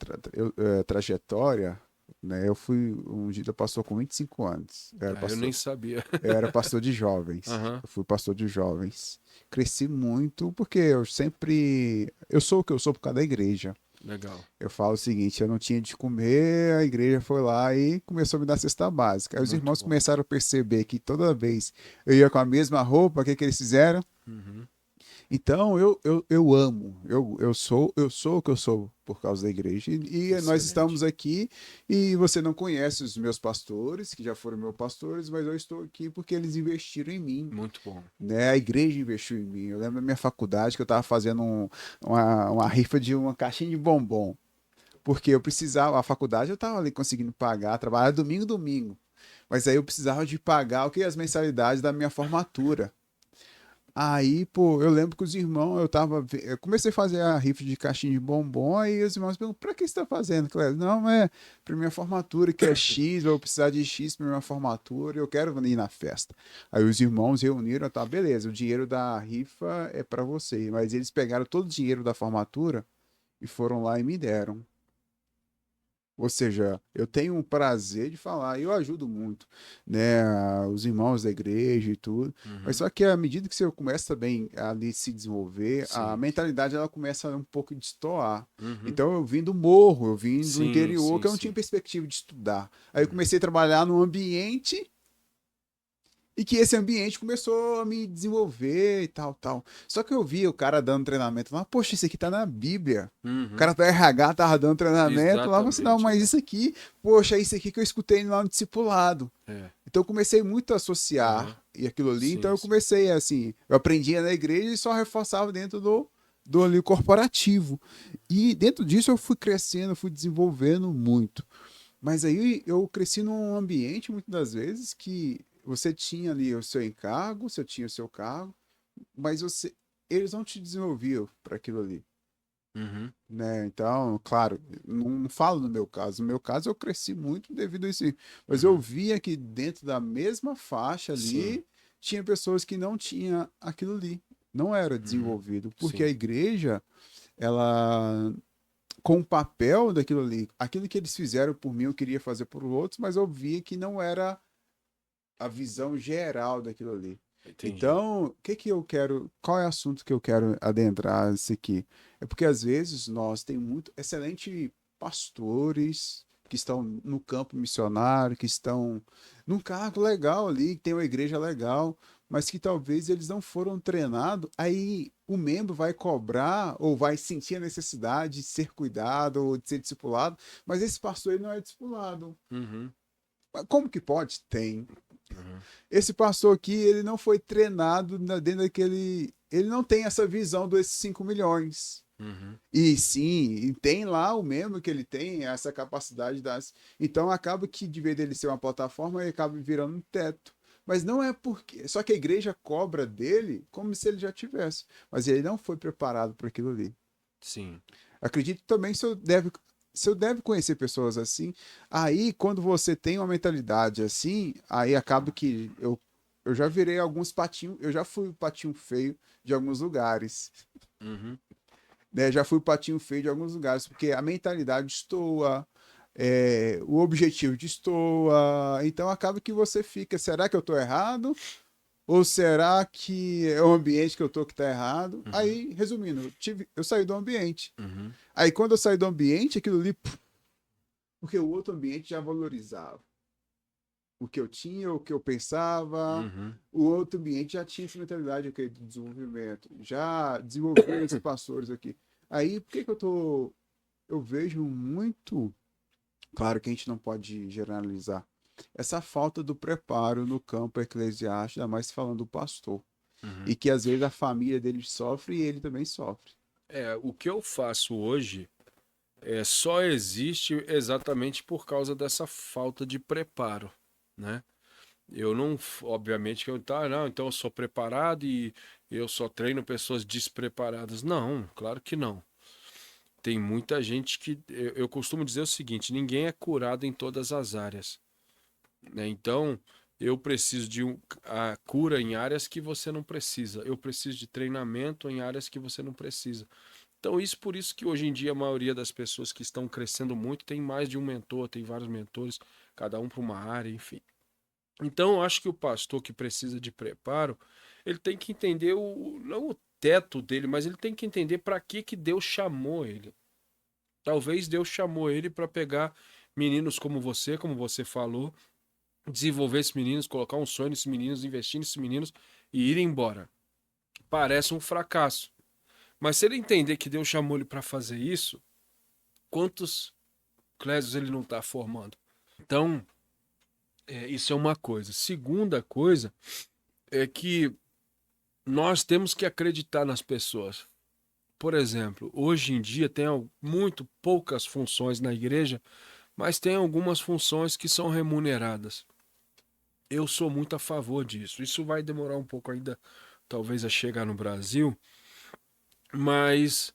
trajetória, né, eu fui um dia pastor com 25 anos. Ah, eu nem sabia. Eu era pastor de jovens. Aham, Eu fui pastor de jovens. Cresci muito porque eu sempre, eu sou o que eu sou por causa da igreja. legal. Eu falo o seguinte, eu não tinha de comer, a igreja foi lá e começou a me dar cesta básica. Aí os Muito irmãos bom. começaram a perceber que toda vez eu ia com a mesma roupa, o que que eles fizeram? Uhum. Então eu amo, eu sou o que eu sou por causa da igreja. E nós Excelente. estamos aqui e você não conhece os meus pastores, que já foram meus pastores, mas eu estou aqui porque eles investiram em mim, Muito bom. né? A igreja investiu em mim. Eu lembro da minha faculdade que eu estava fazendo uma rifa de uma caixinha de bombom, porque eu precisava, a faculdade eu estava ali conseguindo pagar, trabalhar domingo, mas aí eu precisava de pagar o que as mensalidades da minha formatura. Aí, pô, eu lembro que os irmãos, eu comecei a fazer a rifa de caixinha de bombom, aí os irmãos perguntam, pra que você tá fazendo, Cléber? Não, é pra minha formatura, que é X, eu vou precisar de X pra minha formatura, eu quero ir na festa. Aí os irmãos reuniram, tá, beleza, o dinheiro da rifa é pra você, mas eles pegaram todo o dinheiro da formatura e foram lá e me deram. Ou seja, eu tenho um prazer de falar, e eu ajudo muito, né, os irmãos da igreja e tudo, mas Uhum. só que à medida que você começa também a ali se desenvolver, a Sim. mentalidade ela começa um pouco de destoar. Uhum. Então eu vim do morro, eu vim do Sim, interior, sim, que eu não tinha sim. perspectiva de estudar. Aí eu Uhum. comecei a trabalhar num ambiente e que esse ambiente começou a me desenvolver e tal, tal. Só que eu vi o cara dando treinamento lá, poxa, isso aqui tá na Bíblia. O Uhum. cara do RH tava dando treinamento lá, você não, Exatamente, mas cara. isso aqui, poxa, é isso aqui que eu escutei lá no discipulado. É. Então eu comecei muito a Aham. associar e aquilo ali, então Sim, eu sim. comecei assim, eu aprendia na igreja e só reforçava dentro do ali corporativo. E dentro disso eu fui crescendo, fui desenvolvendo muito. Mas aí eu cresci num ambiente, muitas das vezes, que você tinha ali o seu encargo, você tinha o seu cargo, mas eles não te desenvolviam para aquilo ali, Uhum. né? Então, claro, não falo no meu caso. No meu caso, eu cresci muito devido a isso, mas eu Uhum. via que dentro da mesma faixa Sim. ali tinha pessoas que não tinham aquilo ali, não era Uhum. desenvolvido, porque a Sim. igreja, ela com o papel daquilo ali. Aquilo que eles fizeram por mim, eu queria fazer por outros, mas eu via que não era a visão geral daquilo ali. Entendi. Então, o que que eu quero, qual é o assunto que eu quero adentrar isso aqui? É porque às vezes nós temos muito excelentes pastores que estão no campo missionário, que estão num cargo legal ali, que tem uma igreja legal, mas que talvez eles não foram treinados, aí o membro vai cobrar ou vai sentir a necessidade de ser cuidado ou de ser discipulado, mas esse pastor ele não é discipulado. Uhum. Mas como que pode? Tem. Uhum. Esse pastor aqui, ele não foi treinado dentro daquele. Ele não tem essa visão desses 5 milhões. Uhum. E sim, e tem lá o membro que ele tem, essa capacidade das. Então acaba que, de vez dele ser uma plataforma, ele acaba virando um teto. Mas não é porque. Só que a igreja cobra dele como se ele já tivesse. Mas ele não foi preparado para aquilo ali. Sim. Acredito também se eu deve conhecer pessoas assim, aí quando você tem uma mentalidade assim, aí acaba que eu já virei alguns patinhos, eu já fui o patinho feio de alguns lugares, Uhum. né? Já fui o patinho feio de alguns lugares, porque a mentalidade destoa, o objetivo destoa, então acaba que você fica, será que eu tô errado? Ou será que é o ambiente que eu tô que tá errado? Uhum. Aí, resumindo, eu saí do ambiente. Uhum. Aí quando eu saí do ambiente, aquilo ali Porque o outro ambiente já valorizava o que eu tinha, o que eu pensava. Uhum. O outro ambiente já tinha essa mentalidade aqui de desenvolvimento, já desenvolveu esses pastores aqui. Aí, por que que eu vejo muito, claro que a gente não pode generalizar, essa falta do preparo no campo eclesiástico, ainda mais falando do pastor. Uhum. E que às vezes a família dele sofre e ele também sofre. O que eu faço hoje só existe exatamente por causa dessa falta de preparo, né? Eu não, obviamente que eu tá, não, então eu sou preparado e eu só treino pessoas despreparadas. Não, claro que não. Tem muita gente que eu costumo dizer o seguinte, ninguém é curado em todas as áreas, né? Então, eu preciso de a cura em áreas que você não precisa. Eu preciso de treinamento em áreas que você não precisa. Então, isso por isso que hoje em dia a maioria das pessoas que estão crescendo muito tem mais de um mentor, tem vários mentores, cada um para uma área, enfim. Então, eu acho que o pastor que precisa de preparo, ele tem que entender não o teto dele, mas ele tem que entender para que Deus chamou ele. Talvez Deus chamou ele para pegar meninos como você falou, desenvolver esses meninos, colocar um sonho nesses meninos, investir nesses meninos e ir embora. Parece um fracasso. Mas se ele entender que Deus chamou ele para fazer isso, quantos Clésios ele não está formando? Então, isso é uma coisa. Segunda coisa é que nós temos que acreditar nas pessoas. Por exemplo, hoje em dia tem muito poucas funções na igreja, mas tem algumas funções que são remuneradas. Eu sou muito a favor disso. Isso vai demorar um pouco ainda, talvez, a chegar no Brasil, mas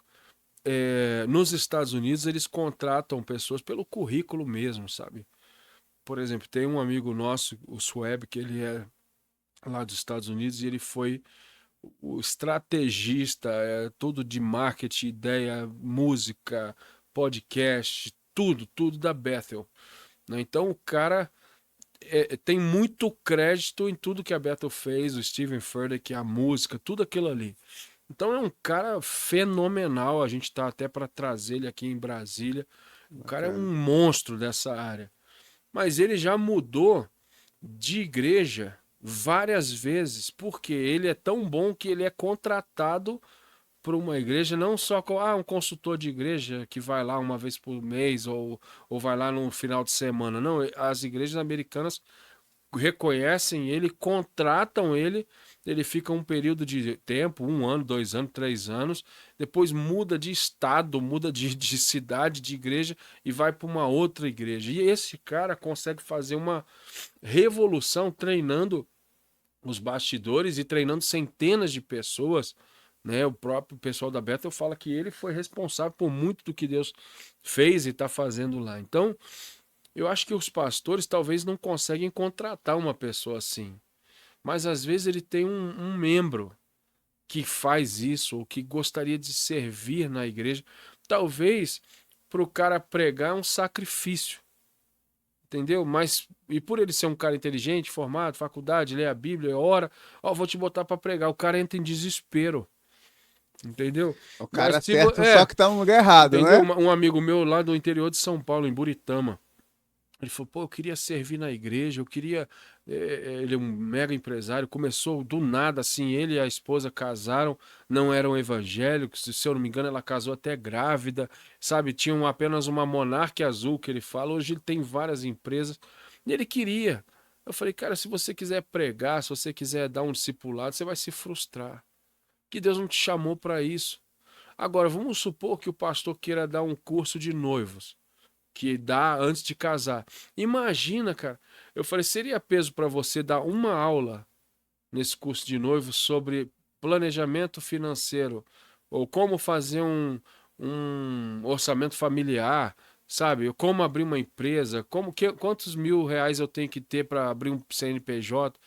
nos Estados Unidos eles contratam pessoas pelo currículo mesmo, sabe? Por exemplo, tem um amigo nosso, o Sueb, que ele é lá dos Estados Unidos e ele foi o estrategista, tudo de marketing, ideia, música, podcast, tudo da Bethel, né? Então o cara tem muito crédito em tudo que a Bethel fez, o Steven Furtick, a música, tudo aquilo ali. Então é um cara fenomenal, a gente tá até para trazer ele aqui em Brasília. O cara é Bacana. um monstro dessa área. Mas ele já mudou de igreja várias vezes, porque ele é tão bom que ele é contratado por uma igreja, não só como um consultor de igreja que vai lá uma vez por mês ou vai lá no final de semana. Não, as igrejas americanas reconhecem ele, contratam ele, ele fica um período de tempo, 1 ano, 2 anos, 3 anos, depois muda de estado, muda de cidade, de igreja e vai para uma outra igreja. E esse cara consegue fazer uma revolução treinando os bastidores e treinando centenas de pessoas, né? O próprio pessoal da Bethel fala que ele foi responsável por muito do que Deus fez e está fazendo lá. Então, eu acho que os pastores talvez não conseguem contratar uma pessoa assim, mas às vezes ele tem um membro que faz isso ou que gostaria de servir na igreja. Talvez para o cara pregar é um sacrifício, entendeu? Mas e por ele ser um cara inteligente, formado, faculdade, lê a Bíblia, ora, vou te botar para pregar. O cara entra em desespero, entendeu? O Mas cara se certo só que tá no lugar errado, entendeu? né? Um amigo meu lá do interior de São Paulo, em Buritama. Ele falou, pô, eu queria servir na igreja, eu queria. Ele é um mega empresário, começou do nada, assim, ele e a esposa casaram, não eram evangélicos, se eu não me engano, ela casou até grávida, sabe? Tinham apenas uma Monark azul que ele fala, hoje ele tem várias empresas, e ele queria. Eu falei, cara, se você quiser pregar, se você quiser dar um discipulado, você vai se frustrar. Que Deus não te chamou para isso. Agora, vamos supor que o pastor queira dar um curso de noivos que dá antes de casar. Imagina, cara. Eu falei, seria peso para você dar uma aula nesse curso de noivo sobre planejamento financeiro ou como fazer um orçamento familiar, sabe? Como abrir uma empresa, quantos mil reais eu tenho que ter para abrir um CNPJ.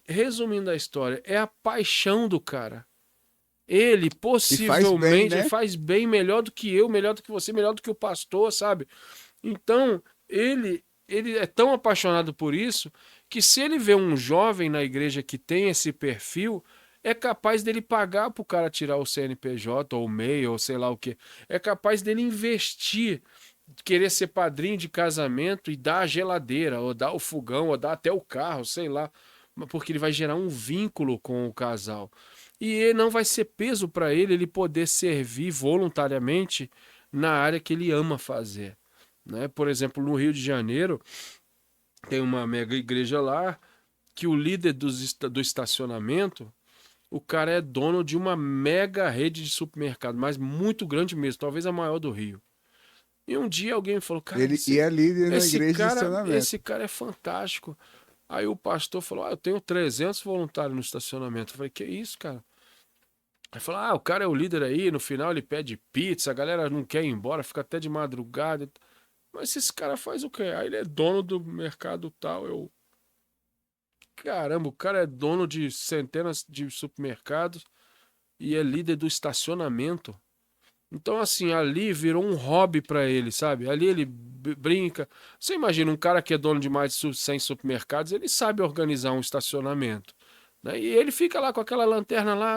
Resumindo a história, é a paixão do cara. Ele E faz bem, possivelmente né? faz bem melhor do que eu, melhor do que você, melhor do que o pastor, sabe? Então, ele é tão apaixonado por isso que se ele vê um jovem na igreja que tem esse perfil, é capaz dele pagar para o cara tirar o CNPJ ou o MEI ou sei lá o que. É capaz dele investir querer ser padrinho de casamento e dar a geladeira, ou dar o fogão, ou dar até o carro, sei lá, porque ele vai gerar um vínculo com o casal. E não vai ser peso para ele poder servir voluntariamente na área que ele ama fazer, né? Por exemplo, no Rio de Janeiro, tem uma mega igreja lá que o líder do estacionamento, o cara é dono de uma mega rede de supermercado, mas muito grande mesmo, talvez a maior do Rio. E um dia alguém me falou, cara, Ele e é líder na igreja de estacionamento. esse cara é fantástico. Aí o pastor falou, eu tenho 300 voluntários no estacionamento. Eu falei, que isso, cara? Aí falou, o cara é o líder aí, no final ele pede pizza, a galera não quer ir embora, fica até de madrugada. Mas esse cara faz o quê? Aí ele é dono do mercado tal, Caramba, o cara é dono de centenas de supermercados e é líder do estacionamento. Então, assim, ali virou um hobby pra ele, sabe? Ali ele brinca. Você imagina um cara que é dono de mais de 100 supermercados, ele sabe organizar um estacionamento, né? E ele fica lá com aquela lanterna lá,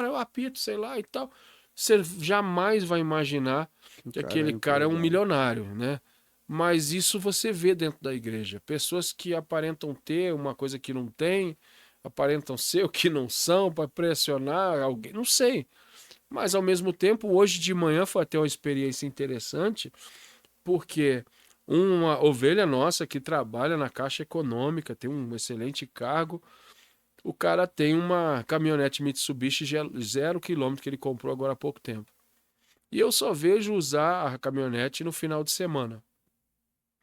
eu apito, sei lá e tal. Você jamais vai imaginar que aquele cara é um milionário, né? Mas isso você vê dentro da igreja. Pessoas que aparentam ter uma coisa que não tem, aparentam ser o que não são, para pressionar alguém, não sei. Mas ao mesmo tempo, hoje de manhã foi até uma experiência interessante, porque uma ovelha nossa que trabalha na Caixa Econômica, tem um excelente cargo, o cara tem uma caminhonete Mitsubishi 0 km que ele comprou agora há pouco tempo. E eu só vejo usar a caminhonete no final de semana,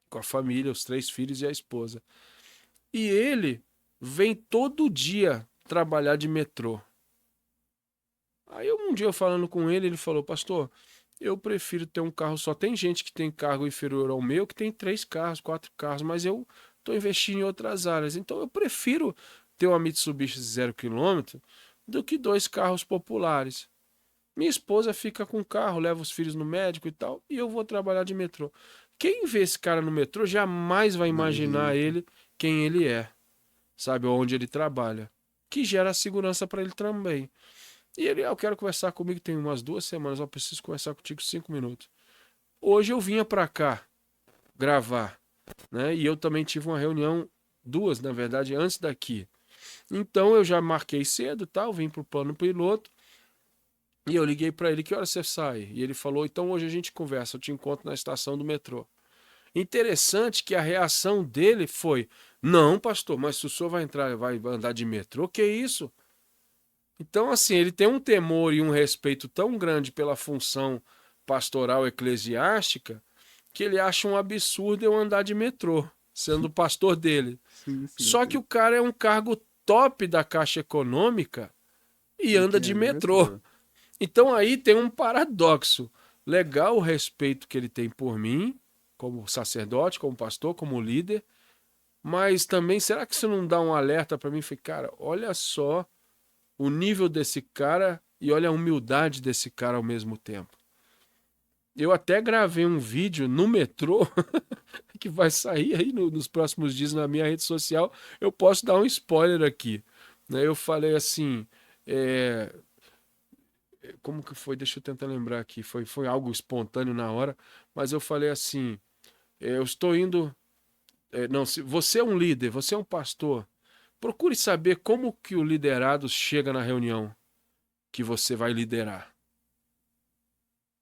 com a família, os 3 filhos e a esposa. E ele vem todo dia trabalhar de metrô. Aí um dia eu falando com ele, ele falou, pastor, eu prefiro ter um carro só. Tem gente que tem carro inferior ao meu, que tem 3 carros, 4 carros, mas eu estou investindo em outras áreas. Então eu prefiro ter uma Mitsubishi 0 km do que 2 carros populares. Minha esposa fica com o carro, leva os filhos no médico e tal, e eu vou trabalhar de metrô. Quem vê esse cara no metrô jamais vai imaginar ele quem ele é, sabe, onde ele trabalha, que gera segurança para ele também. E ele, eu quero conversar comigo, tem umas 2 semanas, eu preciso conversar contigo 5 minutos. Hoje eu vinha para cá gravar, né? E eu também tive uma reunião, 2, na verdade, antes daqui. Então eu já marquei cedo, tal, vim pro plano piloto. E eu liguei para ele, que hora você sai? E ele falou, então hoje a gente conversa, eu te encontro na estação do metrô. Interessante que a reação dele foi, não, pastor, mas se o senhor vai entrar, vai andar de metrô, que isso? Então, assim, ele tem um temor e um respeito tão grande pela função pastoral eclesiástica que ele acha um absurdo eu andar de metrô, sendo o pastor dele. Só que o cara é um cargo top da Caixa Econômica e anda de metrô. Então aí tem um paradoxo. Legal o respeito que ele tem por mim, como sacerdote, como pastor, como líder, mas também, será que isso não dá um alerta para mim? Falei, cara, olha só o nível desse cara e olha a humildade desse cara ao mesmo tempo. Eu até gravei um vídeo no metrô que vai sair aí nos próximos dias na minha rede social. Eu posso dar um spoiler aqui, né? Eu falei assim, como que foi? Deixa eu tentar lembrar aqui. Foi algo espontâneo na hora, mas eu falei assim, eu estou indo... não, se você é um líder, você é um pastor, procure saber como que o liderado chega na reunião que você vai liderar.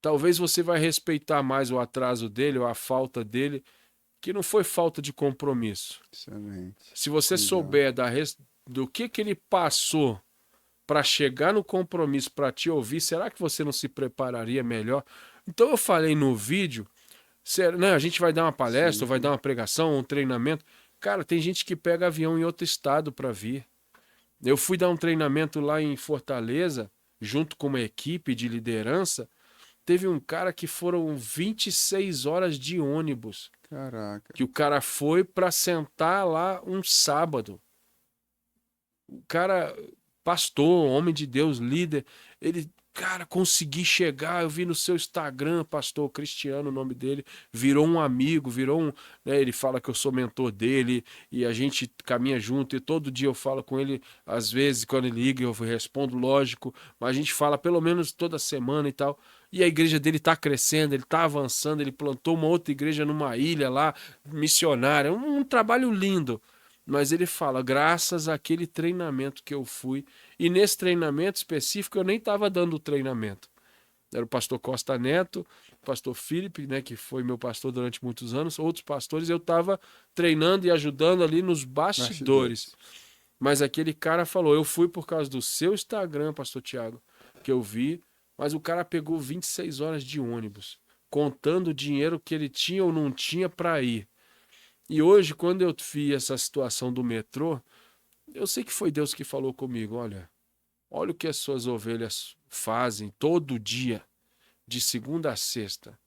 Talvez você vai respeitar mais o atraso dele ou a falta dele, que não foi falta de compromisso. Excelente. Se você souber do que ele passou para chegar no compromisso, para te ouvir, será que você não se prepararia melhor? Então eu falei no vídeo, né, a gente vai dar uma palestra, vai dar uma pregação, um treinamento. Cara, tem gente que pega avião em outro estado para vir. Eu fui dar um treinamento lá em Fortaleza, junto com uma equipe de liderança. Teve um cara que foram 26 horas de ônibus. Caraca. Que o cara foi para sentar lá um sábado. O cara, pastor, homem de Deus, líder, ele, cara, consegui chegar, eu vi no seu Instagram, pastor Cristiano, o nome dele, virou um amigo, né, ele fala que eu sou mentor dele e a gente caminha junto e todo dia eu falo com ele, às vezes quando ele liga eu respondo, lógico, mas a gente fala pelo menos toda semana e tal. E a igreja dele está crescendo, ele está avançando, ele plantou uma outra igreja numa ilha lá, missionária, um trabalho lindo. Mas ele fala, graças àquele treinamento que eu fui, e nesse treinamento específico eu nem estava dando o treinamento. Era o pastor Costa Neto, o pastor Felipe, né, que foi meu pastor durante muitos anos, outros pastores, eu estava treinando e ajudando ali nos bastidores. Mas aquele cara falou, eu fui por causa do seu Instagram, pastor Tiago, que eu vi, mas o cara pegou 26 horas de ônibus, contando o dinheiro que ele tinha ou não tinha para ir. E hoje, quando eu vi essa situação do metrô, eu sei que foi Deus que falou comigo, olha o que as suas ovelhas fazem todo dia, de segunda a sexta.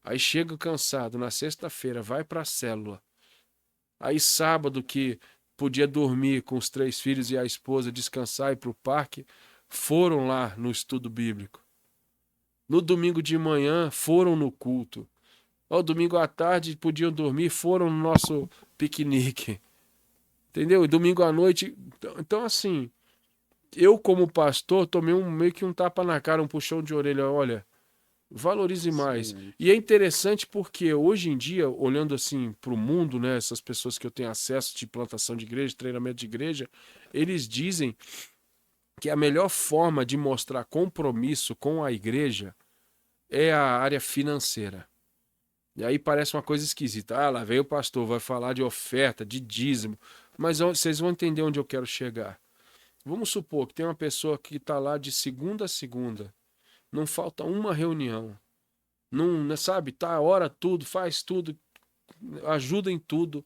Aí chega cansado, na sexta-feira, vai para a célula. Aí sábado, que podia dormir com os 3 filhos e a esposa, descansar e ir para o parque, foram lá no estudo bíblico. No domingo de manhã, foram no culto. Ao domingo à tarde, podiam dormir, foram no nosso piquenique. Entendeu? E domingo à noite. Então, assim, eu como pastor, tomei meio que um tapa na cara, um puxão de orelha. Olha, valorize mais. Sim. E é interessante porque hoje em dia, olhando assim para o mundo, né, essas pessoas que eu tenho acesso de plantação de igreja, treinamento de igreja, eles dizem que a melhor forma de mostrar compromisso com a igreja é a área financeira. E aí parece uma coisa esquisita. Ah, lá veio o pastor, vai falar de oferta, de dízimo. Mas vocês vão entender onde eu quero chegar. Vamos supor que tem uma pessoa que está lá de segunda a segunda. Não falta uma reunião. Não, sabe, tá, ora tudo, faz tudo, ajuda em tudo,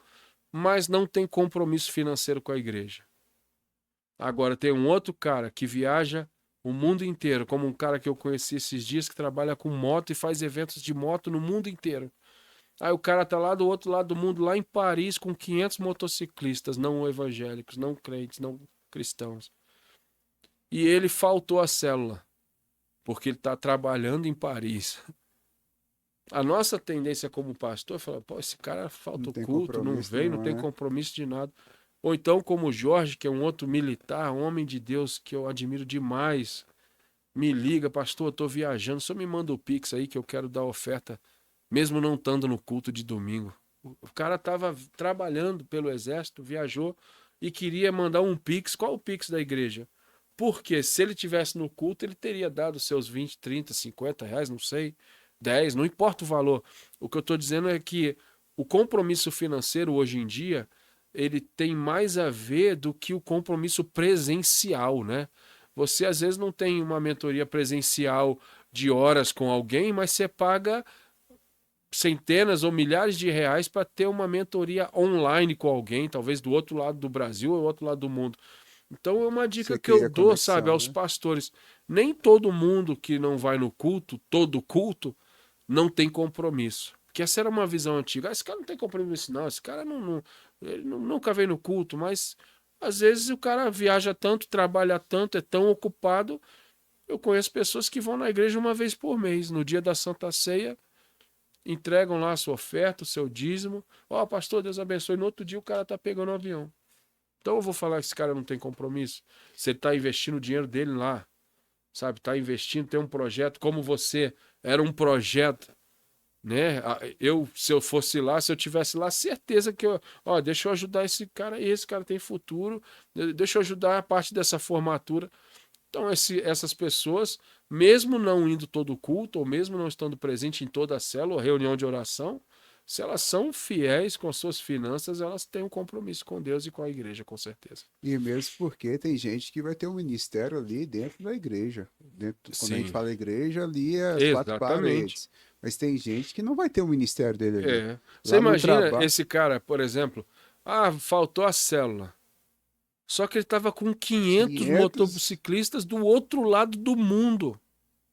mas não tem compromisso financeiro com a igreja. Agora tem um outro cara que viaja o mundo inteiro, como um cara que eu conheci esses dias que trabalha com moto e faz eventos de moto no mundo inteiro. Aí o cara tá lá do outro lado do mundo, lá em Paris, com 500 motociclistas, não evangélicos, não crentes, não cristãos. E ele faltou a célula, porque ele está trabalhando em Paris. A nossa tendência como pastor é falar, pô, esse cara falta o culto, não veio, não tem compromisso de nada. Ou então como o Jorge, que é um outro militar, um homem de Deus que eu admiro demais, me liga, pastor, eu tô viajando, só me manda o Pix aí que eu quero dar oferta, mesmo não estando no culto de domingo. O cara estava trabalhando pelo exército, viajou e queria mandar um Pix. Qual o Pix da igreja? Porque se ele tivesse no culto, ele teria dado seus 20, 30, 50 reais, não sei, 10, não importa o valor. O que eu estou dizendo é que o compromisso financeiro hoje em dia, ele tem mais a ver do que o compromisso presencial, né? Você às vezes não tem uma mentoria presencial de horas com alguém, mas você paga centenas ou milhares de reais para ter uma mentoria online com alguém, talvez do outro lado do Brasil ou do outro lado do mundo. Então é uma dica que eu dou, sabe, aos pastores. Nem todo mundo que não vai no culto, todo culto, não tem compromisso. Porque essa era uma visão antiga. Ah, esse cara não tem compromisso, não. Esse cara ele nunca veio no culto, mas às vezes o cara viaja tanto, trabalha tanto, é tão ocupado. Eu conheço pessoas que vão na igreja uma vez por mês, no dia da Santa Ceia, entregam lá a sua oferta, o seu dízimo. Ó, pastor, Deus abençoe. No outro dia o cara tá pegando um avião. Então eu vou falar que esse cara não tem compromisso. Se ele tá investindo o dinheiro dele lá, sabe? Tá investindo, tem um projeto, como você era um projeto, né? Se eu fosse lá, se eu tivesse lá, certeza que deixa eu ajudar esse cara, esse cara tem futuro, deixa eu ajudar a parte dessa formatura. Então essas pessoas, mesmo não indo todo o culto, ou mesmo não estando presente em toda a célula ou reunião de oração, se elas são fiéis com suas finanças, elas têm um compromisso com Deus e com a igreja, com certeza. E mesmo porque tem gente que vai ter um ministério ali dentro da igreja. Quando a gente fala igreja, ali é as 4 paredes. Mas tem gente que não vai ter o ministério dele ali. Você imagina esse cara, por exemplo, faltou a célula. Só que ele estava com 500 motociclistas do outro lado do mundo.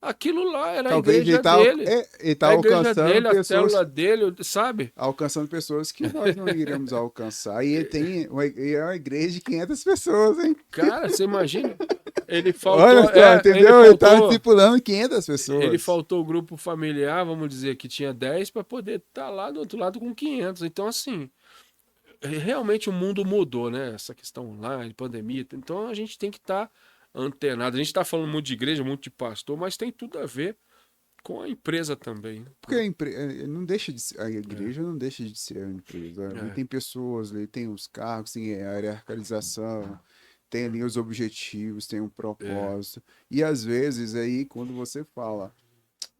Aquilo lá era a igreja dele. Ele tá alcançando dele, pessoas, a célula dele, sabe? Alcançando pessoas que nós não iríamos alcançar. E ele tem uma igreja de 500 pessoas, hein? Cara, você imagina? Ele faltou... Olha só, entendeu? Ele tá discipulando 500 pessoas. Ele faltou o grupo familiar, vamos dizer, que tinha 10 para poder estar lá do outro lado com 500. Então, assim, realmente o mundo mudou, né? Essa questão online, pandemia. Então, a gente tem que estar antenado. A gente está falando muito de igreja, muito de pastor, mas tem tudo a ver com a empresa também. Porque não deixa de ser, a igreja não deixa de ser uma empresa. Ali tem pessoas, ali tem os cargos, tem a hierarquização, tem ali os objetivos, tem um propósito. E às vezes aí, quando você fala,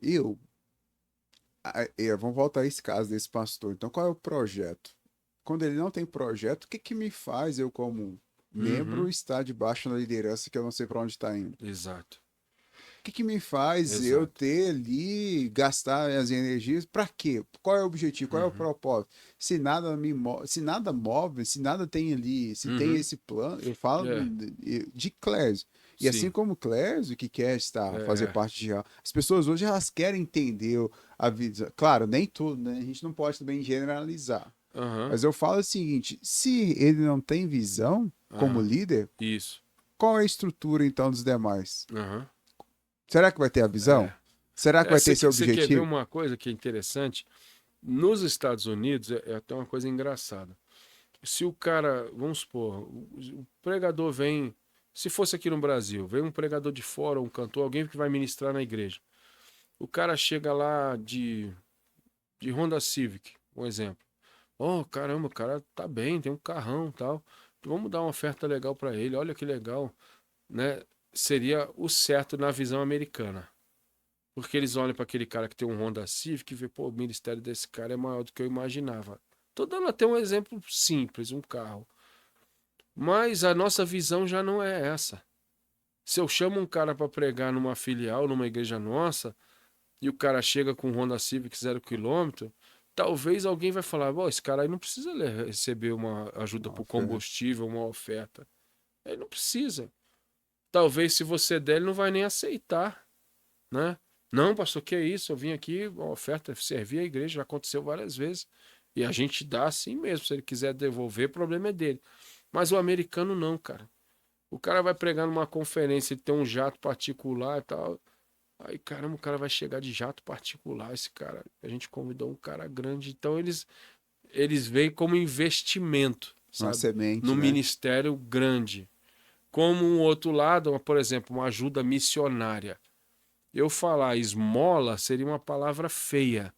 eu, vamos voltar a esse caso desse pastor. Então, qual é o projeto? Quando ele não tem projeto, o que que me faz eu, como membro, estar debaixo da liderança que eu não sei para onde está indo? Exato. O que que me faz eu ter ali, gastar as energias, para quê? Qual é o objetivo? Qual é o propósito? Se nada me move, se nada move, se nada tem ali, se tem esse plano, eu falo de Clésio. E assim como Clésio, que quer fazer parte de... As pessoas hoje, elas querem entender a vida. Claro, nem tudo, né? A gente não pode também generalizar. Mas eu falo o seguinte, se ele não tem visão como líder, qual é a estrutura, então, dos demais? Será que vai ter a visão? Será que vai ter esse objetivo? Você quer ver uma coisa que é interessante? Nos Estados Unidos, é até uma coisa engraçada. Se o cara, vamos supor, o pregador vem, se fosse aqui no Brasil, vem um pregador de fora, um cantor, alguém que vai ministrar na igreja. O cara chega lá de Honda Civic, um exemplo. Oh, caramba, o cara tá bem, tem um carrão e tal. Vamos dar uma oferta legal para ele, olha que legal, né? Seria o certo na visão americana. Porque eles olham para aquele cara que tem um Honda Civic e vê, pô, o ministério desse cara é maior do que eu imaginava. Tô dando até um exemplo simples, um carro. Mas a nossa visão já não é essa. Se eu chamo um cara para pregar numa filial, numa igreja nossa, e o cara chega com um Honda Civic 0 km, talvez alguém vai falar, bom, esse cara aí não precisa receber uma ajuda para o combustível, uma oferta. Ele não precisa. Talvez se você der, ele não vai nem aceitar, né? Não, pastor, que é isso? Eu vim aqui, uma oferta, servir a igreja, já aconteceu várias vezes. E a gente dá assim mesmo. Se ele quiser devolver, o problema é dele. Mas o americano não, cara. O cara vai pregar numa conferência, ele tem um jato particular e tal. Aí, caramba, o cara vai chegar de jato particular, esse cara. A gente convidou um cara grande. Então, eles veem como investimento, sabe? Uma semente, no né? ministério grande. Como um outro lado, por exemplo, uma ajuda missionária. Eu falar esmola seria uma palavra feia,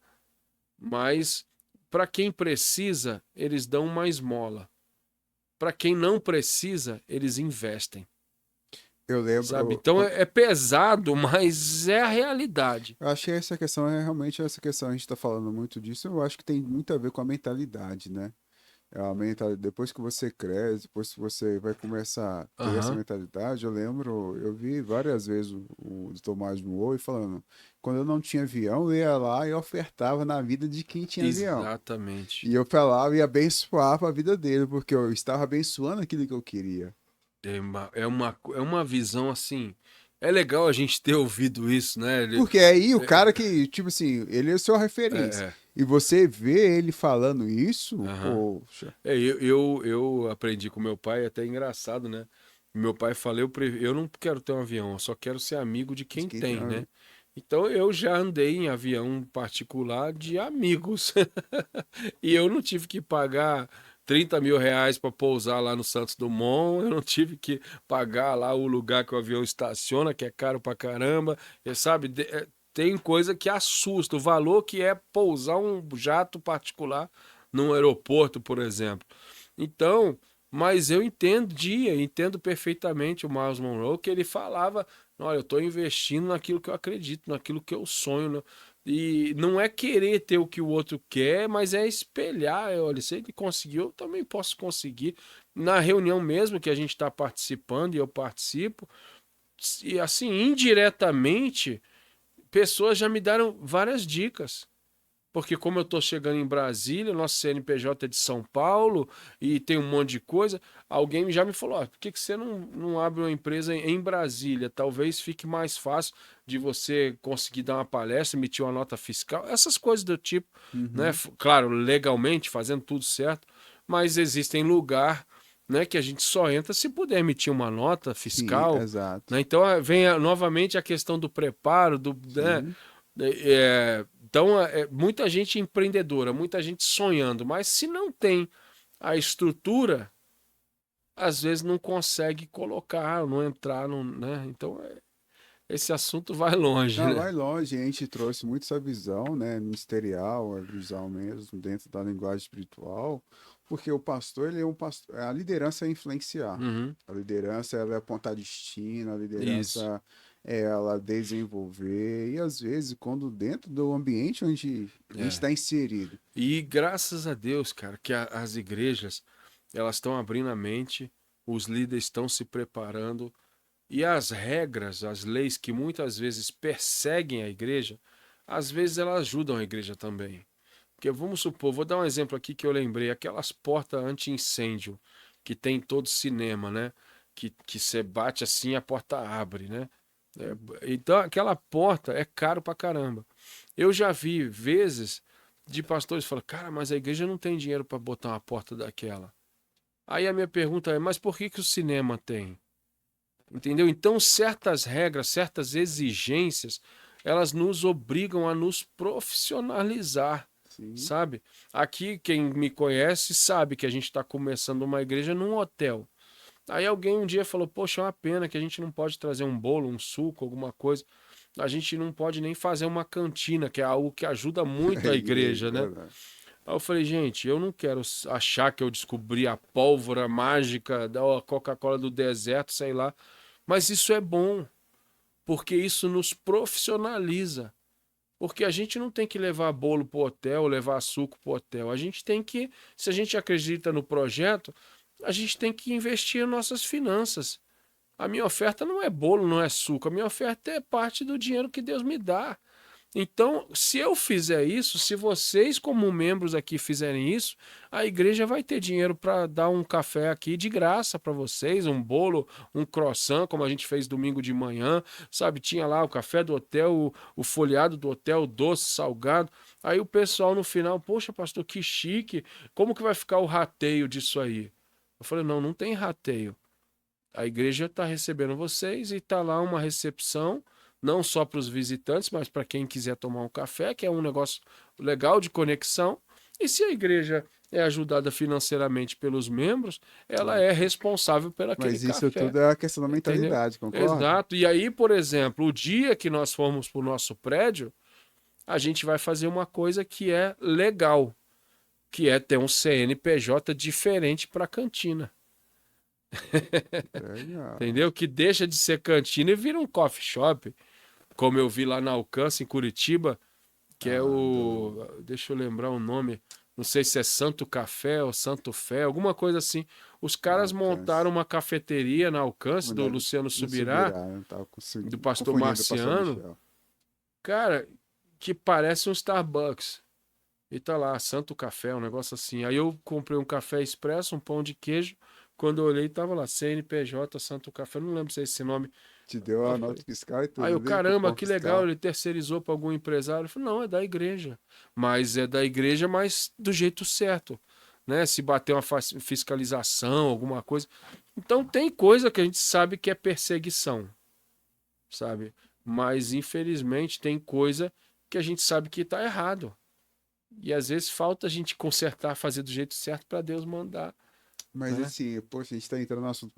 mas para quem precisa, eles dão uma esmola. Para quem não precisa, eles investem. Eu lembro. Sabe? Então é pesado, mas é a realidade. Eu acho que essa questão realmente essa questão, a gente está falando muito disso, eu acho que tem muito a ver com a mentalidade, né? A mentalidade, depois que você cresce, depois que você vai começar a ter essa mentalidade, eu lembro, eu vi várias vezes o Tomás Moore falando, quando eu não tinha avião, eu ia lá e ofertava na vida de quem tinha avião. Exatamente. E eu falava e abençoava a vida dele, porque eu estava abençoando aquilo que eu queria. É uma visão assim. É legal a gente ter ouvido isso, né? Porque aí o cara que, tipo assim, ele é a sua referência. E você vê ele falando isso, poxa. Eu aprendi com meu pai, até engraçado, né? Meu pai falou, eu não quero ter um avião, eu só quero ser amigo de quem tem, né? Então eu já andei em avião particular de amigos. E eu não tive que pagar 30 mil reais para pousar lá no Santos Dumont, eu não tive que pagar lá o lugar que o avião estaciona, que é caro pra caramba, sabe? Tem coisa que assusta, o valor que é pousar um jato particular num aeroporto, por exemplo. Então, mas eu entendo perfeitamente o Miles Monroe, que ele falava, olha, eu estou investindo naquilo que eu acredito, naquilo que eu sonho, né? E não é querer ter o que o outro quer, mas é espelhar. Olha, se ele conseguiu, eu também posso conseguir. Na reunião mesmo que a gente está participando e eu participo, e assim, indiretamente, pessoas já me deram várias dicas. Porque como eu estou chegando em Brasília, nosso CNPJ é de São Paulo e tem um monte de coisa, alguém já me falou, por que você não abre uma empresa em Brasília? Talvez fique mais fácil de você conseguir dar uma palestra, emitir uma nota fiscal, essas coisas do tipo, né? Claro, legalmente, fazendo tudo certo, mas existem lugar, né, que a gente só entra se puder emitir uma nota fiscal. Sim, exato. Né? Então vem novamente a questão do preparo, né? Então, muita gente empreendedora, muita gente sonhando, mas se não tem a estrutura, às vezes não consegue colocar, não entrar, né? Então, esse assunto vai longe, Não, né? vai longe, a gente trouxe muito essa visão, né, ministerial, a visão mesmo, dentro da linguagem espiritual, porque o pastor, ele é um pastor, a liderança é influenciar, Uhum, a liderança, ela é apontar destino, a isso. liderança é ela desenvolver, e às vezes, quando dentro do ambiente onde a gente É. está inserido, E graças a Deus, cara, que as igrejas, elas estão abrindo a mente, os líderes estão se preparando e as regras, as leis que muitas vezes perseguem a igreja, às vezes elas ajudam a igreja também. Porque vamos supor, vou dar um exemplo aqui que eu lembrei, aquelas portas anti-incêndio que tem em todo cinema, né? Que você bate assim e a porta abre, né? Então aquela porta é caro pra caramba. Eu já vi vezes de pastores falando, cara, mas a igreja não tem dinheiro para botar uma porta daquela. Aí a minha pergunta é, mas por que que o cinema tem? Entendeu? Então certas regras, certas exigências, elas nos obrigam a nos profissionalizar, sim, sabe? Aqui, quem me conhece sabe que a gente está começando uma igreja num hotel. Aí alguém um dia falou, poxa, é uma pena que a gente não pode trazer um bolo, um suco, alguma coisa. A gente não pode nem fazer uma cantina, que é algo que ajuda muito a a igreja, igreja, né? verdade. Aí eu falei, gente, eu não quero achar que eu descobri a pólvora mágica da Coca-Cola do deserto, sei lá. Mas isso é bom, porque isso nos profissionaliza. Porque a gente não tem que levar bolo pro hotel, levar suco pro hotel. A gente tem que, se a gente acredita no projeto, a gente tem que investir em nossas finanças. A minha oferta não é bolo, não é suco. A minha oferta é parte do dinheiro que Deus me dá. Então, se eu fizer isso, se vocês, como membros aqui, fizerem isso, a igreja vai ter dinheiro para dar um café aqui de graça para vocês, um bolo, um croissant, como a gente fez domingo de manhã, sabe? Tinha lá o café do hotel, o folhado do hotel, doce, salgado. Aí o pessoal no final, poxa, pastor, que chique, como que vai ficar o rateio disso aí? Eu falei, não, não tem rateio. A igreja está recebendo vocês e está lá uma recepção, não só para os visitantes, mas para quem quiser tomar um café, que é um negócio legal de conexão. E se a igreja é ajudada financeiramente pelos membros, ela é responsável por aquele Mas isso café, tudo é a questão da entendeu? mentalidade, concorda? Exato. E aí, por exemplo, o dia que nós formos para o nosso prédio, a gente vai fazer uma coisa que é legal, que é ter um CNPJ diferente para a cantina. Legal. Entendeu? Que deixa de ser cantina e vira um coffee shop, como eu vi lá na Alcance, em Curitiba, que é Ah, o. Deixa eu lembrar o nome. Não sei se é Santo Café ou Santo Fé, alguma coisa assim. Os caras montaram alcance. uma cafeteria na Alcance do Mulher Luciano não Subirá, subirá, eu tava do pastor confundindo o pastor Marciano, Michel. cara, que parece um Starbucks. E tá lá, Santo Café, um negócio assim. Aí eu comprei um café expresso, um pão de queijo. Quando eu olhei, tava lá, CNPJ Santo Café. Não lembro se é esse nome. Te deu Eu a nota falei, fiscal e aí tudo, eu, veio com o caramba, cupom que legal, fiscal. ele terceirizou para algum empresário. Eu falei, não, é da igreja. Mas é da igreja, mas do jeito certo. Né? Se bater uma fiscalização, alguma coisa. Então tem coisa que a gente sabe que é perseguição, sabe? Mas infelizmente tem coisa que a gente sabe que está errado. E às vezes falta a gente consertar, fazer do jeito certo para Deus mandar, Mas né? assim, poxa, a gente tá entrando num assunto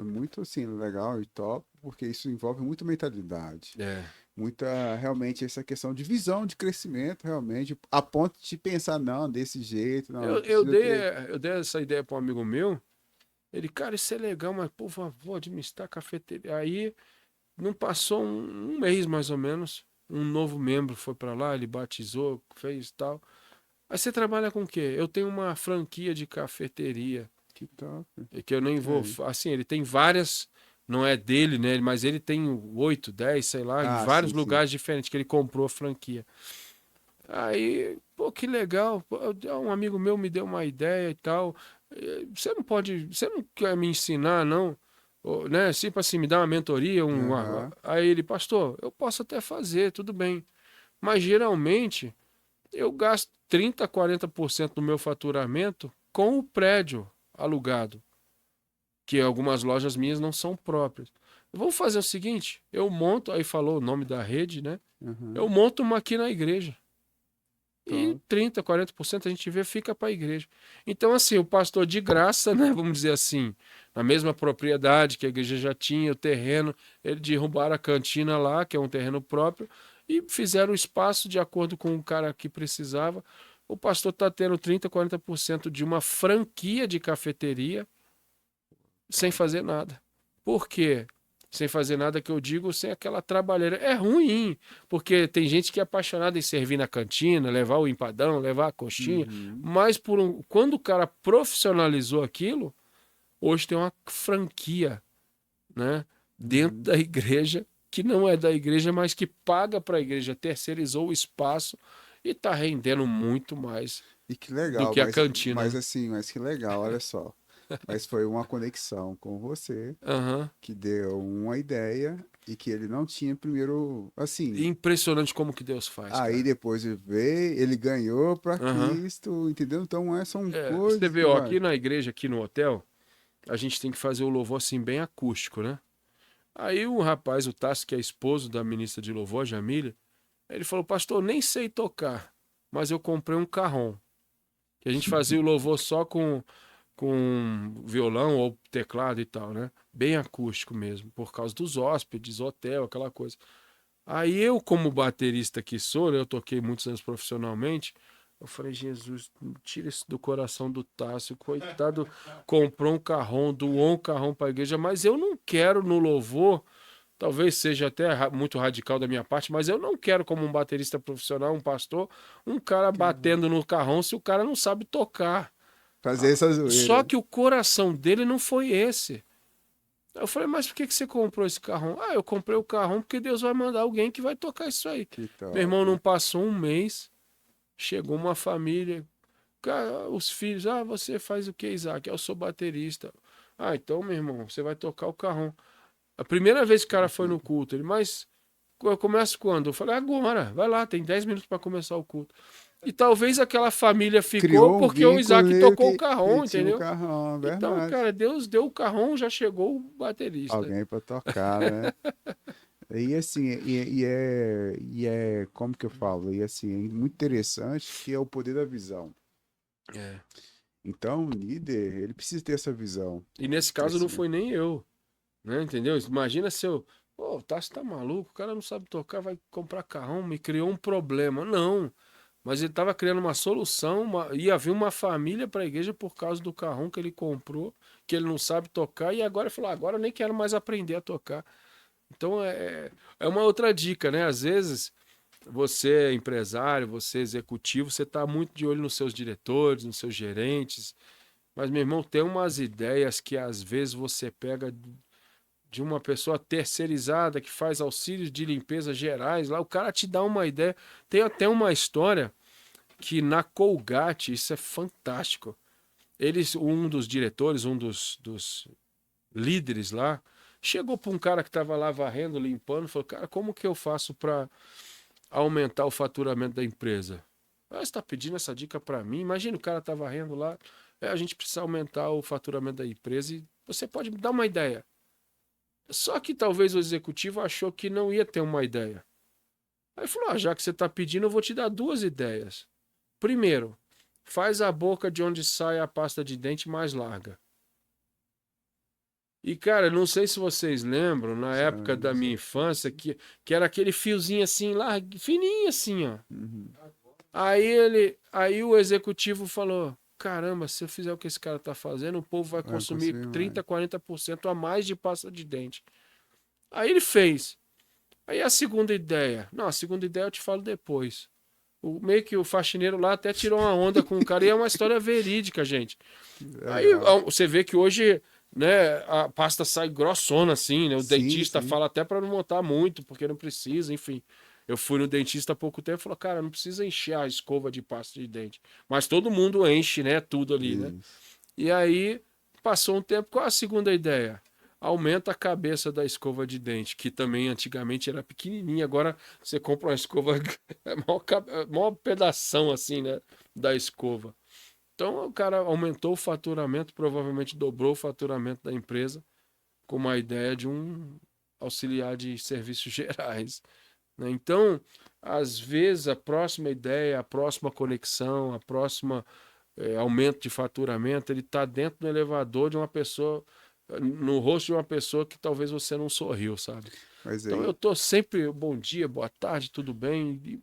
muito assim, legal e top, porque isso envolve muita mentalidade. É. Muita, realmente, essa questão de visão de crescimento, realmente, a ponto de pensar, não, desse jeito, não, Eu, eu precisa dei, ter. eu dei essa ideia para um amigo meu. Ele, cara, isso é legal, mas por favor, administrar a cafeteria. Aí não passou um mês mais ou menos. Um novo membro foi para lá, ele batizou, fez tal. Aí você trabalha com o quê? Eu tenho uma franquia de cafeteria. Que top. E que eu nem vou. É. Assim, ele tem várias. Não é dele, né? Mas ele tem 8, 10, sei lá, em Ah, vários sim, sim. lugares diferentes que ele comprou a franquia. Aí, pô, que legal. Pô, um amigo meu me deu uma ideia e tal. Você não pode. Você não quer me ensinar, não? Ou, né? Tipo assim, me dar uma mentoria. Aham. Aí ele, pastor, eu posso até fazer, tudo bem. Mas geralmente eu gasto 30, 40% do meu faturamento com o prédio alugado, que algumas lojas minhas não são próprias. Vamos fazer o seguinte: eu monto, aí falou o nome da rede, né? Eu Aham. monto uma aqui na igreja. E 30%, 40% a gente vê fica para a igreja. Então, assim, o pastor de graça, né, vamos dizer assim, na mesma propriedade que a igreja já tinha, o terreno, ele derrubaram a cantina lá, que é um terreno próprio, e fizeram o espaço de acordo com o cara que precisava. O pastor está tendo 30%, 40% de uma franquia de cafeteria sem fazer nada. Por quê? Sem fazer nada que eu digo, sem aquela trabalheira. É ruim, porque tem gente que é apaixonada em servir na cantina, levar o empadão, levar a coxinha, Uhum. mas quando o cara profissionalizou aquilo, hoje tem uma franquia, né, dentro Uhum. da igreja, que não é da igreja, mas que paga para a igreja, terceirizou o espaço e está rendendo muito mais E que do legal, que a cantina, mas né? assim, mas que legal, olha só. Mas foi uma conexão com você Aham. que deu uma ideia e que ele não tinha primeiro, assim. Impressionante como que Deus faz, Aí cara. depois ele veio, ele ganhou para Aham. Cristo, entendeu? Então são É, você coisas vê, que ó, vai. aqui na igreja, aqui no hotel, a gente tem que fazer o louvor assim, bem acústico, né? Aí o rapaz, o Tássio, que é esposo da ministra de louvor, Jamília, ele falou, pastor, nem sei tocar, mas eu comprei um carrom. Que a gente fazia o louvor só com violão ou teclado e tal, né? Bem acústico mesmo, por causa dos hóspedes, hotel, aquela coisa. Aí eu, como baterista que sou, né, eu toquei muitos anos profissionalmente, eu falei, Jesus, tira isso do coração do Tássio, coitado, comprou um carrão, doou um carrão para a igreja, mas eu não quero no louvor, talvez seja até muito radical da minha parte, mas eu não quero como um baterista profissional, um pastor, um cara batendo no carrão se o cara não sabe tocar. Fazer Ah, essa só zoeira. que o coração dele não foi esse. Eu falei, mas por que que você comprou esse carrão? Ah, eu comprei o carrão porque Deus vai mandar alguém que vai tocar isso aí. Que Meu top. irmão, não passou um mês, chegou uma família, cara, os filhos, ah, você faz o que, Isaac? Eu sou baterista. Ah, então, meu irmão, você vai tocar o carrão. A primeira vez que o cara foi no culto, ele, mas eu começo quando? Eu falei, agora, vai lá, tem 10 minutos para começar o culto. E talvez aquela família ficou Criou um porque o vínculo Isaac ali tocou o que carrão, tinha o entendeu? carrão, Então, verdade. cara, Deus deu o carrão, já chegou o baterista. Alguém para tocar, né? E assim, como que eu falo? E assim, é muito interessante que é o poder da visão. É. Então, o líder, ele precisa ter essa visão E nesse de caso não crescimento. foi nem eu, né? Entendeu? Imagina se eu. Pô, o Tássio tá maluco, o cara não sabe tocar, vai comprar carrão, me criou um problema. Não. Mas ele estava criando uma solução, ia vir uma família para a igreja por causa do carrão que ele comprou, que ele não sabe tocar, e agora ele falou: agora eu nem quero mais aprender a tocar. Então é uma outra dica, né? Às vezes você é empresário, você é executivo, você está muito de olho nos seus diretores, nos seus gerentes. Mas, meu irmão, tem umas ideias que às vezes você pega de uma pessoa terceirizada que faz auxílios de limpeza gerais lá, o cara te dá uma ideia. Tem até uma história que na Colgate, isso é fantástico. Um dos diretores, um dos líderes lá, chegou para um cara que estava lá varrendo, limpando, e falou: cara, como que eu faço para aumentar o faturamento da empresa? Ah, você está pedindo essa dica para mim? Imagina o cara tá varrendo lá. A gente precisa aumentar o faturamento da empresa e você pode me dar uma ideia. Só que talvez o executivo achou que não ia ter uma ideia. Aí falou: ah, já que você está pedindo, eu vou te dar duas ideias. Primeiro, faz a boca de onde sai a pasta de dente mais larga. E, cara, não sei se vocês lembram, na época da minha infância, que era aquele fiozinho assim, largo, fininho assim, ó. Uhum. Aí o executivo falou: caramba, se eu fizer o que esse cara tá fazendo, o povo vai Vai consumir conseguir mais. 30, 40% a mais de pasta de dente. Aí ele fez. Aí a segunda ideia. Não, a segunda ideia eu te falo depois. Meio que o faxineiro lá até tirou uma onda com o cara, e é uma história verídica, gente. Aí Legal. você vê que hoje, né, a pasta sai grossona assim, né? O Sim, dentista sim. fala até para não montar muito, porque não precisa, enfim. Eu fui no dentista há pouco tempo e falou: cara, não precisa encher a escova de pasta de dente. Mas todo mundo enche, né? Tudo ali, né? Isso. E aí, passou um tempo, qual a segunda ideia? Aumenta a cabeça da escova de dente, que também antigamente era pequenininha, agora você compra uma escova, é maior pedação assim, né, da escova. Então o cara aumentou o faturamento, provavelmente dobrou o faturamento da empresa, com uma ideia de um auxiliar de serviços gerais. né? Então, às vezes, a próxima ideia, a próxima conexão, a próxima aumento de faturamento, ele está dentro do elevador de uma pessoa, no rosto de uma pessoa que talvez você não sorriu, sabe? Mas Então, eu aí, tô sempre, bom dia, boa tarde, tudo bem? E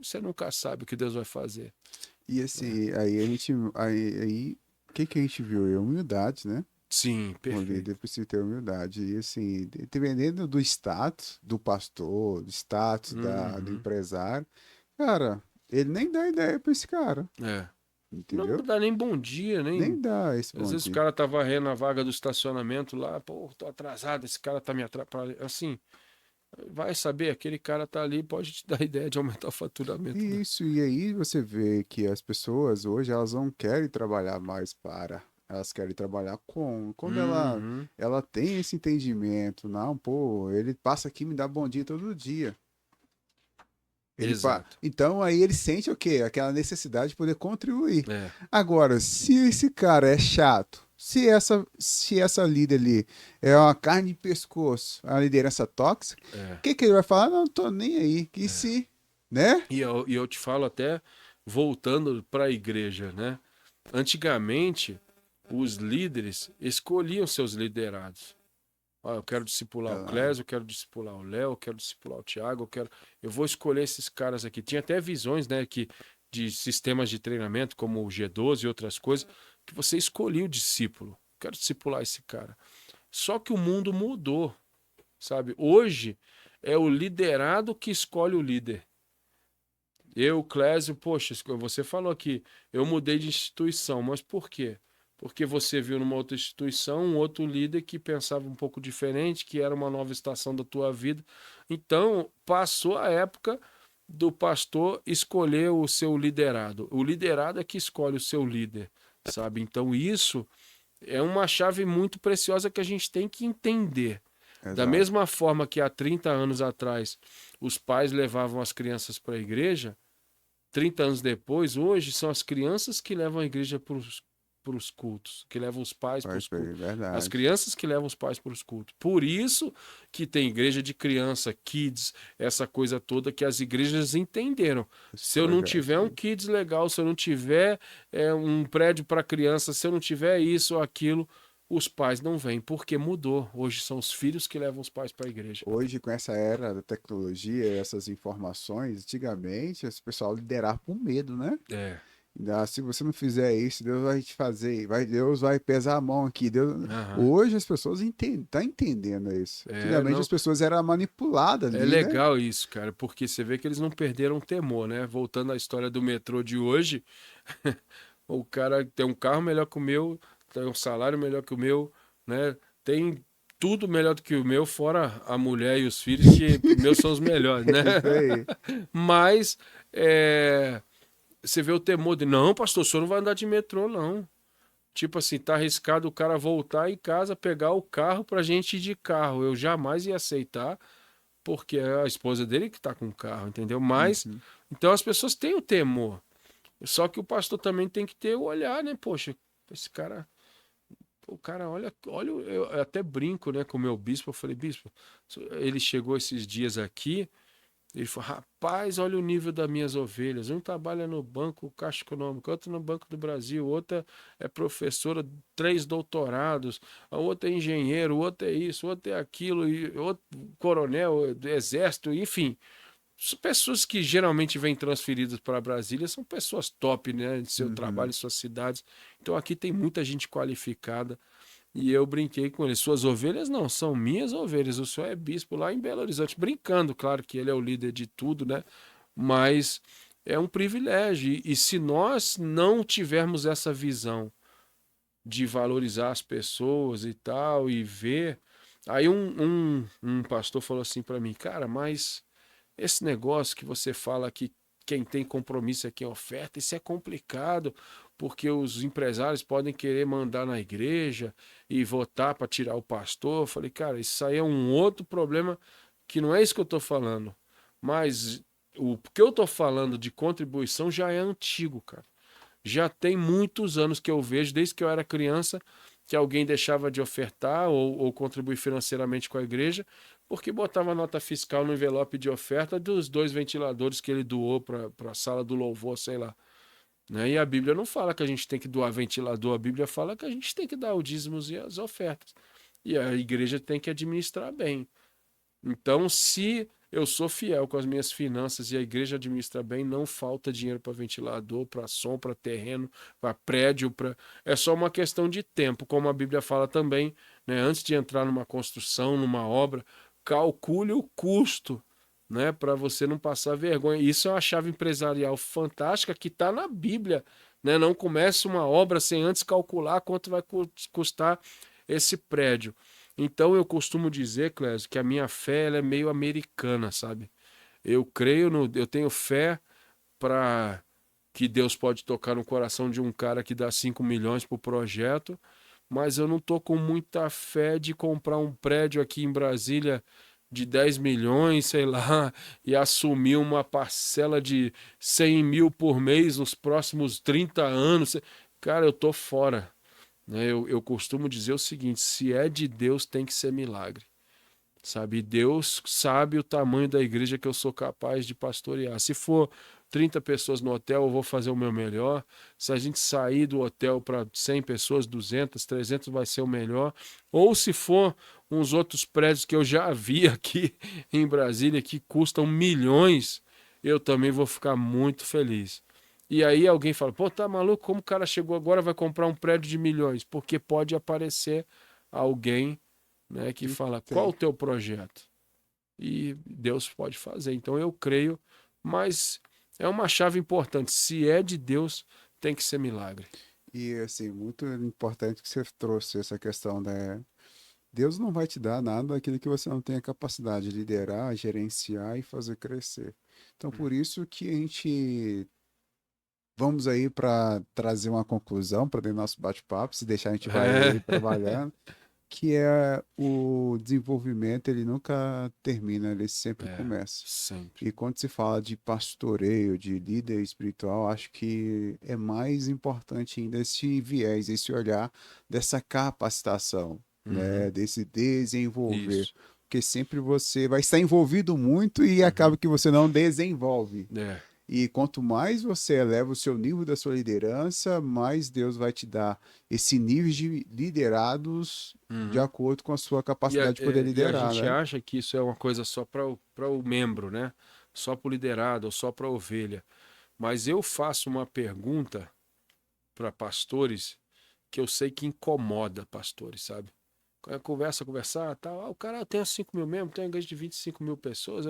você nunca sabe o que Deus vai fazer, e né? assim, aí a gente, aí, o que que a gente viu? É humildade, né? Sim, Um líder perfeito. precisa ter humildade. E assim, dependendo do status do pastor, do status do Uhum. empresário, cara, ele nem dá ideia pra esse cara, É. Não entendeu? dá nem bom dia, nem. Nem dá esse Às bom vezes o dia. cara tá varrendo a vaga do estacionamento lá, pô, tô atrasado, esse cara tá me atrapalhando. Assim, vai saber, aquele cara tá ali, pode te dar ideia de aumentar o faturamento, né? Isso, e aí você vê que as pessoas hoje, elas não querem trabalhar mais para, elas querem trabalhar com. Quando Uhum. ela tem esse entendimento, não, pô, ele passa aqui e me dá bom dia todo dia. Exato. Então aí ele sente o quê? Aquela necessidade de poder contribuir. É, Agora, se esse cara é chato, se essa líder ali é uma carne de pescoço, a liderança tóxica, o é, que que ele vai falar? Não, tô nem aí. E é. se, né? E eu te falo até voltando para a igreja, né? Antigamente, os líderes escolhiam seus liderados. Ah, eu quero discipular o Ah, Clésio, eu quero discipular o Léo, eu quero discipular o Thiago, eu vou escolher esses caras aqui. Tinha até visões, né, de sistemas de treinamento, como o G12 e outras coisas, que você escolhia o discípulo. Quero discipular esse cara. Só que o mundo mudou, sabe? Hoje é o liderado que escolhe o líder. Eu, Clésio, poxa, você falou aqui, eu mudei de instituição, mas por quê? Porque você viu numa outra instituição um outro líder que pensava um pouco diferente, que era uma nova estação da tua vida. Então, passou a época do pastor escolher o seu liderado. O liderado é que escolhe o seu líder, sabe? Então, isso é uma chave muito preciosa que a gente tem que entender. Da exato. mesma forma que há 30 anos atrás os pais levavam as crianças para a igreja, 30 anos depois, hoje, são as crianças que levam a igreja para os cultos, que levam os pais para Vai os ser cultos. As verdade. crianças que levam os pais para os cultos. Por isso que tem igreja de criança, kids, essa coisa toda que as igrejas entenderam. Esse Se eu não projeto tiver um aí. kids legal, se eu não tiver um prédio para criança, se eu não tiver isso ou aquilo, os pais não vêm, porque mudou. Hoje são os filhos que levam os pais para a igreja. Hoje, com essa era da tecnologia, essas informações, antigamente, esse pessoal liderava por medo, né? É. Se você não fizer isso, Deus vai te fazer, Deus vai pesar a mão aqui. Aham. Hoje as pessoas estão entendendo isso. Antigamente Não. as pessoas eram manipuladas É ali, né? legal isso, cara, porque você vê que eles não perderam o temor, né? Voltando à história do metrô de hoje, o cara tem um carro melhor que o meu, tem um salário melhor que o meu, né? Tem tudo melhor do que o meu, fora a mulher e os filhos, que meus são os melhores, né? É isso aí. Mas você vê o temor de, não, pastor, o senhor não vai andar de metrô, não. Tipo assim, tá arriscado o cara voltar em casa, pegar o carro pra gente ir de carro. Eu jamais ia aceitar porque é a esposa dele que está com o carro, entendeu? Mas, Uhum. então as pessoas têm o temor. Só que o pastor também tem que ter o olhar, né? Poxa, esse cara, o cara, olha, eu até brinco, né, com o meu bispo. Eu falei, bispo, ele chegou esses dias aqui. Ele falou, rapaz, olha o nível das minhas ovelhas. Um trabalha no banco Caixa Econômica, outro no Banco do Brasil, outra é professora, 3 doutorados, a outra é engenheiro, o outro é isso, o outro é aquilo, e outro coronel do Exército, enfim. Pessoas que geralmente vêm transferidas para Brasília são pessoas top, né, de seu trabalho, Uhum. em suas cidades. Então aqui tem muita gente qualificada. E eu brinquei com ele. Suas ovelhas não, são minhas ovelhas. O senhor é bispo lá em Belo Horizonte. Brincando, claro que ele é o líder de tudo, né? Mas é um privilégio. E se nós não tivermos essa visão de valorizar as pessoas e tal, e ver. Aí um pastor falou assim para mim, cara, mas esse negócio que você fala que quem tem compromisso é quem oferta, isso é complicado, porque os empresários podem querer mandar na igreja e votar para tirar o pastor. Eu falei, cara, isso aí é um outro problema que não é isso que eu estou falando. Mas o que eu estou falando de contribuição já é antigo, cara. Já tem muitos anos que eu vejo, desde que eu era criança, que alguém deixava de ofertar ou contribuir financeiramente com a igreja, porque botava nota fiscal no envelope de oferta dos 2 ventiladores que ele doou para a sala do louvor, sei lá. Né? E a Bíblia não fala que a gente tem que doar ventilador, a Bíblia fala que a gente tem que dar os dízimos e as ofertas. E a igreja tem que administrar bem. Então, se eu sou fiel com as minhas finanças e a igreja administra bem, não falta dinheiro para ventilador, para som, para terreno, para prédio, é só uma questão de tempo, como a Bíblia fala também, né? Antes de entrar numa construção, numa obra, calcule o custo, né? Para você não passar vergonha. Isso é uma chave empresarial fantástica que está na Bíblia, né? Não comece uma obra sem antes calcular quanto vai custar esse prédio. Então eu costumo dizer, Clésio, que a minha fé ela é meio americana, sabe? Eu tenho fé para que Deus pode tocar no coração de um cara que dá 5 milhões pro projeto, mas eu não tô com muita fé de comprar um prédio aqui em Brasília de 10 milhões, sei lá, e assumir uma parcela de 100 mil por mês nos próximos 30 anos. Cara, eu tô fora. Né? Eu costumo dizer o seguinte: se é de Deus, tem que ser milagre. Sabe? E Deus sabe o tamanho da igreja que eu sou capaz de pastorear. Se for 30 pessoas no hotel, eu vou fazer o meu melhor. Se a gente sair do hotel para 100 pessoas, 200, 300, vai ser o melhor. Ou se for uns outros prédios que eu já vi aqui em Brasília que custam milhões, eu também vou ficar muito feliz. E aí alguém fala, pô, tá maluco? Como o cara chegou agora vai comprar um prédio de milhões? Porque pode aparecer alguém, né, que fala, qual o teu projeto? E Deus pode fazer. Então eu creio, mas é uma chave importante. Se é de Deus, tem que ser milagre. E assim, muito importante que você trouxe essa questão, né? Deus não vai te dar nada daquilo que você não tem a capacidade de liderar, gerenciar e fazer crescer. Então, por isso que a gente vamos aí para trazer uma conclusão para dentro do nosso bate-papo, se deixar a gente vai aí É, trabalhando, que é o desenvolvimento, ele nunca termina, ele sempre começa. sempre. E quando se fala de pastoreio, de líder espiritual, acho que é mais importante ainda esse viés, esse olhar dessa capacitação, né, Uhum. desse desenvolver. Isso. Porque sempre você vai estar envolvido muito e acaba Uhum. que você não desenvolve. É, E quanto mais você eleva o seu nível da sua liderança, mais Deus vai te dar esse nível de liderados de uhum. acordo com a sua capacidade de poder E a liderar, gente né? acha que isso é uma coisa só para o membro, né? Só para o liderado ou só para a ovelha. Mas eu faço uma pergunta para pastores que eu sei que incomoda pastores, sabe? Conversar, tal. Ah, o cara tem 5 mil membros, tem uma igreja de 25 mil pessoas,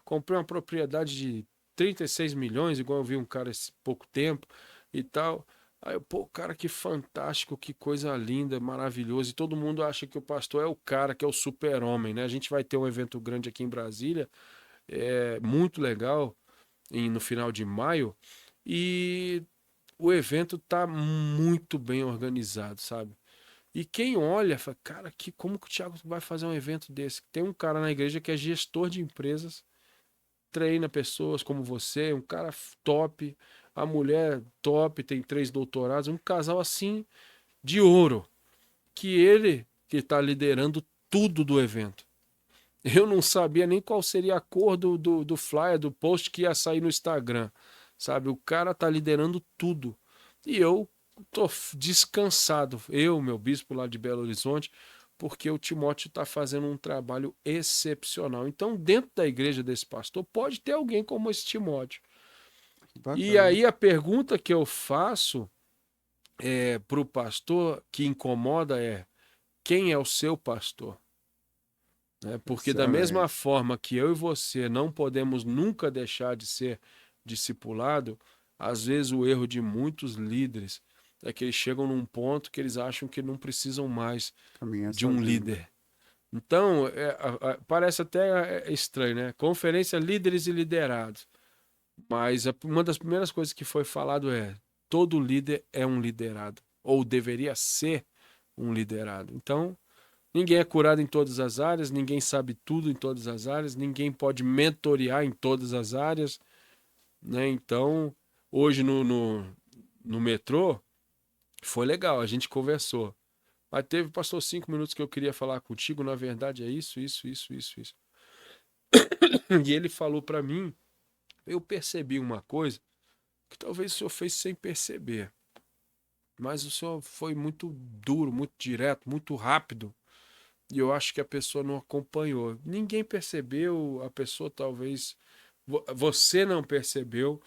comprei uma propriedade de 36 milhões, igual eu vi um cara esse pouco tempo e tal. Aí eu, pô, cara, que fantástico, que coisa linda, maravilhoso. E todo mundo acha que o pastor é o cara, que é o super-homem, né? A gente vai ter um evento grande aqui em Brasília, muito legal, no final de maio, e o evento tá muito bem organizado, sabe? E quem olha, fala, cara, como que o Thiago vai fazer um evento desse? Tem um cara na igreja que é gestor de empresas, treina pessoas como você, um cara top, a mulher top, tem 3 doutorados, um casal assim de ouro, que está liderando tudo do evento. Eu não sabia nem qual seria a cor do flyer, do post que ia sair no Instagram, sabe? O cara tá liderando tudo. E eu tô descansado, meu bispo lá de Belo Horizonte, porque o Timóteo está fazendo um trabalho excepcional. Então, dentro da igreja desse pastor, pode ter alguém como esse Timóteo. E Bacana. aí a pergunta que eu faço para o pastor que incomoda é: quem é o seu pastor? Né? Porque da mesma Excelente. forma que eu e você não podemos nunca deixar de ser discipulado, às vezes o erro de muitos líderes é que eles chegam num ponto que eles acham que não precisam mais Caminhar de um sozinho. líder. Então, parece até estranho, né? Conferência Líderes e Liderados. Mas uma das primeiras coisas que foi falado é: todo líder é um liderado, ou deveria ser um liderado. Então, ninguém é curado em todas as áreas, ninguém sabe tudo em todas as áreas, ninguém pode mentorear em todas as áreas, né? Então, hoje no metrô, foi legal, a gente conversou. Mas passou 5 minutos que eu queria falar contigo, na verdade é isso, isso, isso, isso, isso. E ele falou para mim, eu percebi uma coisa que talvez o senhor fez sem perceber, mas o senhor foi muito duro, muito direto, muito rápido, e eu acho que a pessoa não acompanhou. Ninguém percebeu, a pessoa talvez, você não percebeu,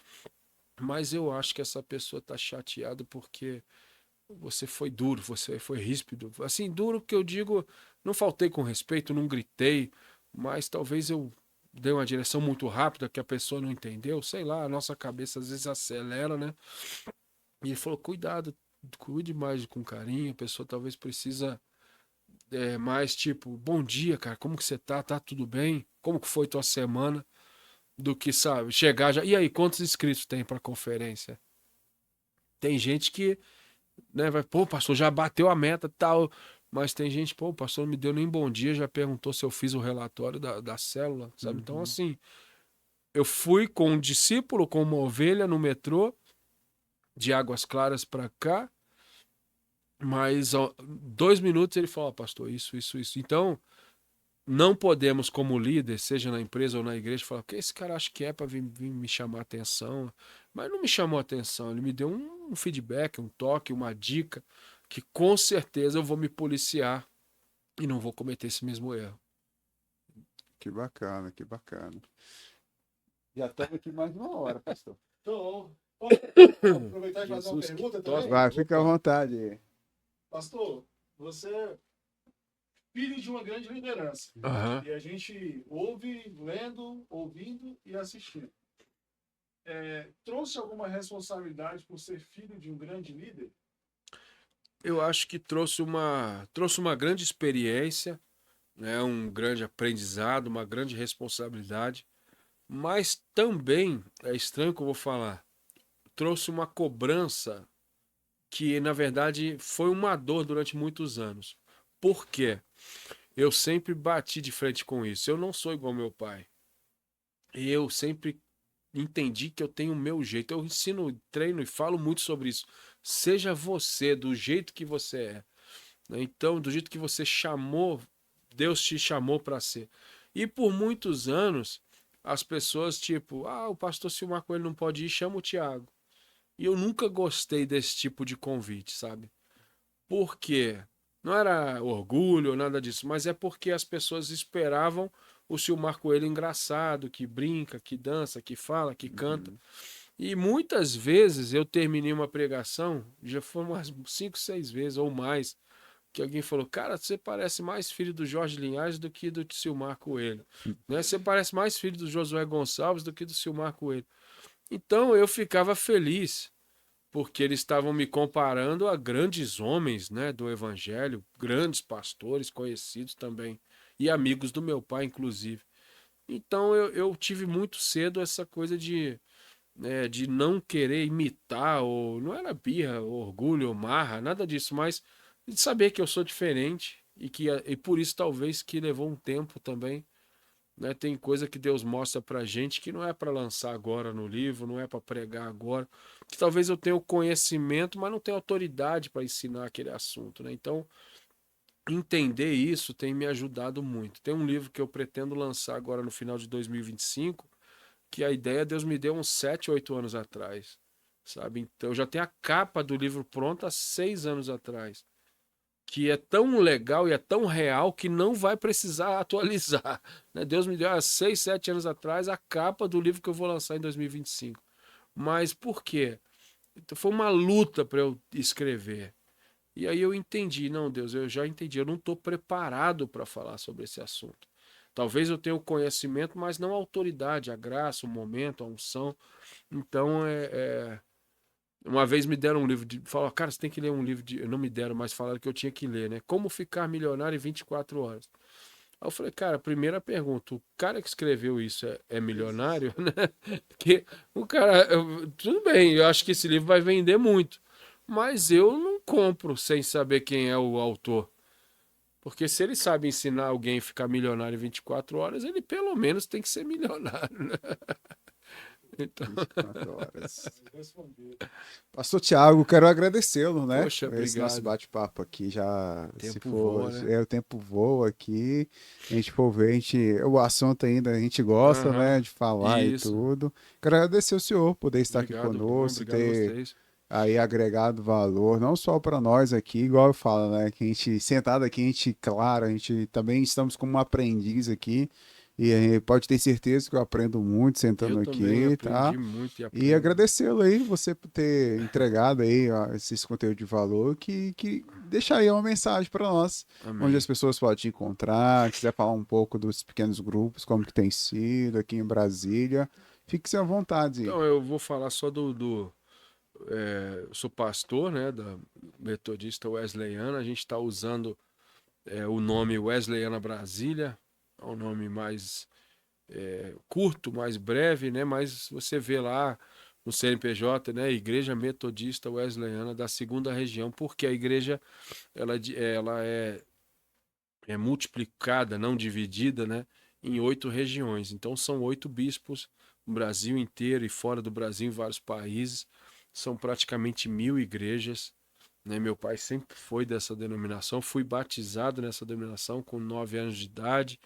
mas eu acho que essa pessoa está chateada porque você foi duro, você foi ríspido. Assim, duro que eu digo, não faltei com respeito, não gritei, mas talvez eu dei uma direção muito rápida que a pessoa não entendeu. Sei lá, a nossa cabeça às vezes acelera, né? E ele falou: cuidado, cuide mais com carinho. A pessoa talvez precisa mais tipo: bom dia, cara, como que você tá? Tá tudo bem? Como que foi tua semana? Do que, sabe, chegar já. E aí, quantos inscritos tem pra conferência? Tem gente que, né, vai, pô, pastor, já bateu a meta e tal. Mas tem gente, pô, o pastor não me deu nem bom dia, já perguntou se eu fiz o relatório da célula, sabe? Então, Uhum. assim, eu fui com um discípulo, com uma ovelha no metrô, de Águas Claras para cá, mas 2 minutos ele falou: pastor, isso, isso, isso. Então, não podemos, como líder, seja na empresa ou na igreja, falar: o que esse cara acha que é para vir me chamar atenção? Mas não me chamou atenção, ele me deu um feedback, um toque, uma dica, que com certeza eu vou me policiar e não vou cometer esse mesmo erro. Que bacana, que bacana. Já estamos aqui mais de uma hora, pastor. Então, posso aproveitar e fazer uma Jesus, que pergunta tosse. também? Vai, fica à Opa. vontade aí. Pastor, você é filho de uma grande liderança. Aham. E a gente ouve, lendo, ouvindo e assistindo. Trouxe alguma responsabilidade por ser filho de um grande líder? Eu acho que trouxe uma grande experiência, né, um grande aprendizado, uma grande responsabilidade, mas também, é estranho que eu vou falar, trouxe uma cobrança que, na verdade, foi uma dor durante muitos anos. Por quê? Eu sempre bati de frente com isso. Eu não sou igual ao meu pai. Eu sempre entendi que eu tenho o meu jeito. Eu ensino, treino e falo muito sobre isso. Seja você do jeito que você é, né? Então, do jeito que você chamou, Deus te chamou para ser. E por muitos anos, as pessoas, tipo, o pastor Silmar Coelho não pode ir, chama o Tiago. E eu nunca gostei desse tipo de convite, sabe? Por quê? Não era orgulho ou nada disso, mas é porque as pessoas esperavam o Silmar Coelho engraçado, que brinca, que dança, que fala, que canta. Uhum. E muitas vezes eu terminei uma pregação, já foram umas 5, 6 vezes ou mais, que alguém falou: cara, você parece mais filho do Jorge Linhares do que do Silmar Coelho, né? Você parece mais filho do Josué Gonçalves do que do Silmar Coelho. Então eu ficava feliz, porque eles estavam me comparando a grandes homens, né, do evangelho, grandes pastores conhecidos também, e amigos do meu pai, inclusive. Então eu tive muito cedo essa coisa de não querer imitar, ou não era birra, orgulho ou marra, nada disso, mas de saber que eu sou diferente e por isso talvez que levou um tempo também, né? Tem coisa que Deus mostra pra gente que não é para lançar agora no livro, não é para pregar agora, que talvez eu tenha o conhecimento, mas não tenho autoridade para ensinar aquele assunto, né? Então, entender isso tem me ajudado muito. Tem um livro que eu pretendo lançar agora no final de 2025, que a ideia Deus me deu uns 7, 8 anos atrás, sabe? Então, eu já tenho a capa do livro pronta há 6 anos atrás, que é tão legal e é tão real que não vai precisar atualizar, né? Deus me deu há 6, 7 anos atrás a capa do livro que eu vou lançar em 2025. Mas por quê? Então, foi uma luta para eu escrever. E aí eu entendi: não, Deus, eu já entendi, eu não estou preparado para falar sobre esse assunto. Talvez eu tenha o conhecimento, mas não a autoridade, a graça, o momento, a unção. Então, uma vez me deram um livro falaram: cara, você tem que ler um livro de. Não me deram, mas falaram que eu tinha que ler, né? Como Ficar Milionário em 24 Horas. Aí eu falei: cara, primeira pergunta: o cara que escreveu isso é milionário, né? Porque o cara. Tudo bem, eu acho que esse livro vai vender muito. Mas eu não compro sem saber quem é o autor. Porque se ele sabe ensinar alguém a ficar milionário em 24 horas, ele pelo menos tem que ser milionário, né? Então, 24 horas. Responder. Pastor Tiago, quero agradecê-lo, né? Poxa, Por esse nosso obrigado. bate-papo aqui já, O se tempo for, voa, né? o tempo voa aqui, a gente for ver, o assunto ainda a gente gosta, Aham. né, de falar e Isso. tudo. Quero agradecer o senhor poder estar aqui Obrigado, irmão. conosco, Obrigado a ter vocês. aí agregado valor, não só para nós aqui, igual eu falo, né, que a gente, sentado aqui, claro, a gente também estamos como um aprendiz aqui, e pode ter certeza que eu aprendo muito Eu sentando também aqui, tá? aprendi muito e E aprendo. agradecê-lo aí, você por ter entregado aí ó, esses conteúdos de valor, que deixa aí uma mensagem para nós, onde as Amém. pessoas podem te encontrar, quiser falar um pouco dos pequenos grupos, como que tem sido aqui em Brasília, fique-se à vontade. Então, eu vou falar só eu sou pastor, né, da Metodista Wesleyana. A gente está usando o nome Wesleyana Brasília, é um nome mais curto, mais breve, né? Mas você vê lá no CNPJ, né? Igreja Metodista Wesleyana da segunda região, porque a igreja ela é multiplicada, não dividida, né? Em 8 regiões. Então são 8 bispos no Brasil inteiro e fora do Brasil, em vários países. São praticamente 1.000 igrejas. Né? Meu pai sempre foi dessa denominação. Fui batizado nessa denominação com 9 anos de idade.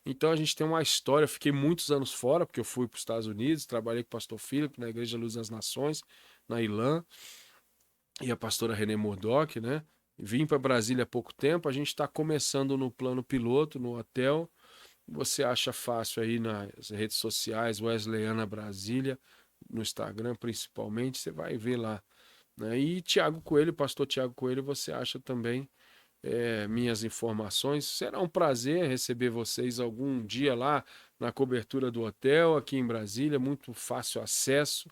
Então a gente tem uma história. Eu fiquei muitos anos fora, porque eu fui para os Estados Unidos, trabalhei com o pastor Philip na Igreja Luz das Nações, na ILAM, e a pastora Renê Murdock, né? Vim para Brasília há pouco tempo. A gente está começando no plano piloto, no hotel. Você acha fácil aí nas redes sociais, Wesleyana Brasília, no Instagram principalmente, você vai ver lá. Né? E Tiago Coelho, pastor Tiago Coelho, você acha também minhas informações. Será um prazer receber vocês algum dia lá na cobertura do hotel aqui em Brasília, muito fácil acesso,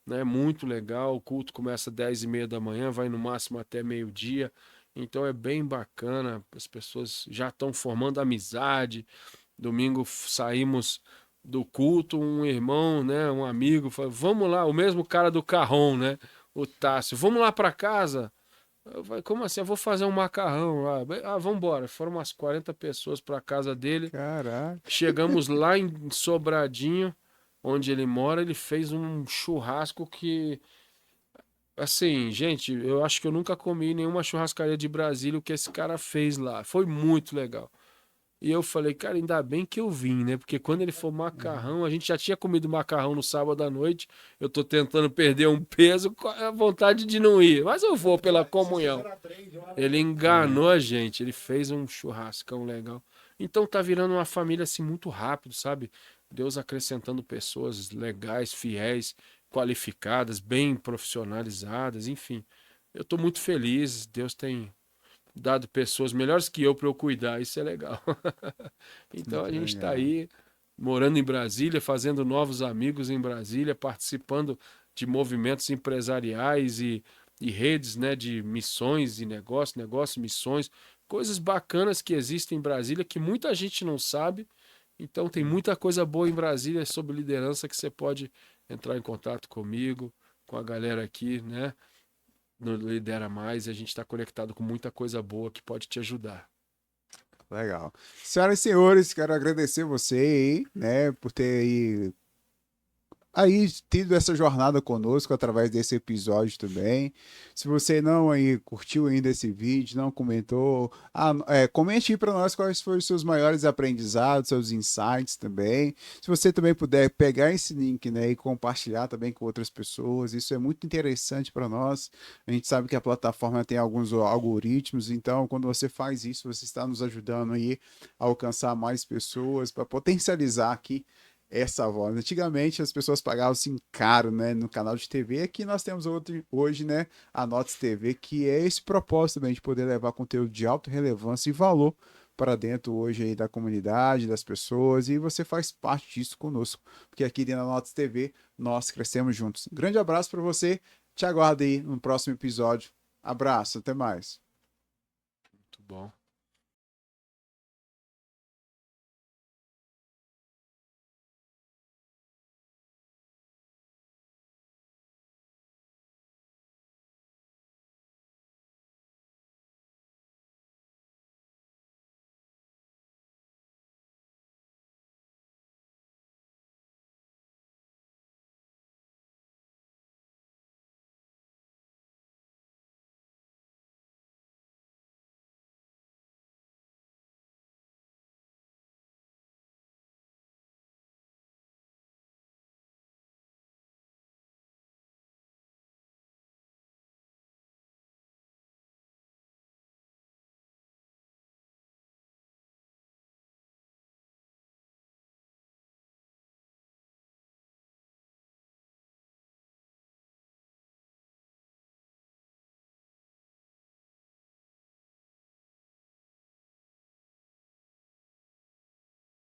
né? Muito legal. O culto começa às 10h30 da manhã, vai no máximo até meio-dia. Então é bem bacana, as pessoas já estão formando amizade. Domingo saímos do culto, um irmão, né, um amigo, falou, vamos lá, o mesmo cara do carrão, né, o Tássio, vamos lá para casa. Eu falei, como assim? Eu vou fazer um macarrão lá. Ah, vamos embora. Foram umas 40 pessoas para casa dele. Caraca, Chegamos lá em Sobradinho, onde ele mora. Ele fez um churrasco que, assim, gente, eu acho que eu nunca comi em nenhuma churrascaria de Brasília o que esse cara fez lá. Foi muito legal. E eu falei, cara, ainda bem que eu vim, né? Porque quando ele for macarrão, a gente já tinha comido macarrão no sábado à noite. Eu tô tentando perder um peso com a vontade de não ir, mas eu vou pela comunhão. Ele enganou a gente, ele fez um churrascão legal. Então tá virando uma família assim muito rápido, sabe? Deus acrescentando pessoas legais, fiéis, qualificadas, bem profissionalizadas, enfim. Eu tô muito feliz, Deus tem dado pessoas melhores que eu para eu cuidar, isso é legal. Então a muito gente está legal. aí morando em Brasília, fazendo novos amigos em Brasília, participando de movimentos empresariais e redes, né, de missões e negócio, missões, coisas bacanas que existem em Brasília que muita gente não sabe. Então tem muita coisa boa em Brasília sobre liderança que você pode entrar em contato comigo, com a galera aqui, né? No Lidera Mais, e a gente está conectado com muita coisa boa que pode te ajudar. Legal. Senhoras e senhores, quero agradecer você aí, né, por ter aí tido essa jornada conosco através desse episódio também. Se você não aí curtiu ainda esse vídeo, não comentou, comente aí para nós quais foram os seus maiores aprendizados, seus insights também. Se você também puder pegar esse link, né, e compartilhar também com outras pessoas, isso é muito interessante para nós. A gente sabe que a plataforma tem alguns algoritmos, então quando você faz isso, você está nos ajudando aí a alcançar mais pessoas, para potencializar aqui essa voz. Antigamente as pessoas pagavam assim caro, né, no canal de TV. Aqui nós temos outro, hoje, né, a Notes TV, que é esse propósito também de poder levar conteúdo de alta relevância e valor para dentro hoje aí da comunidade, das pessoas, e você faz parte disso conosco, porque aqui dentro da Notes TV nós crescemos juntos. Um grande abraço para você, te aguardo aí no próximo episódio. Abraço, até mais. Muito bom.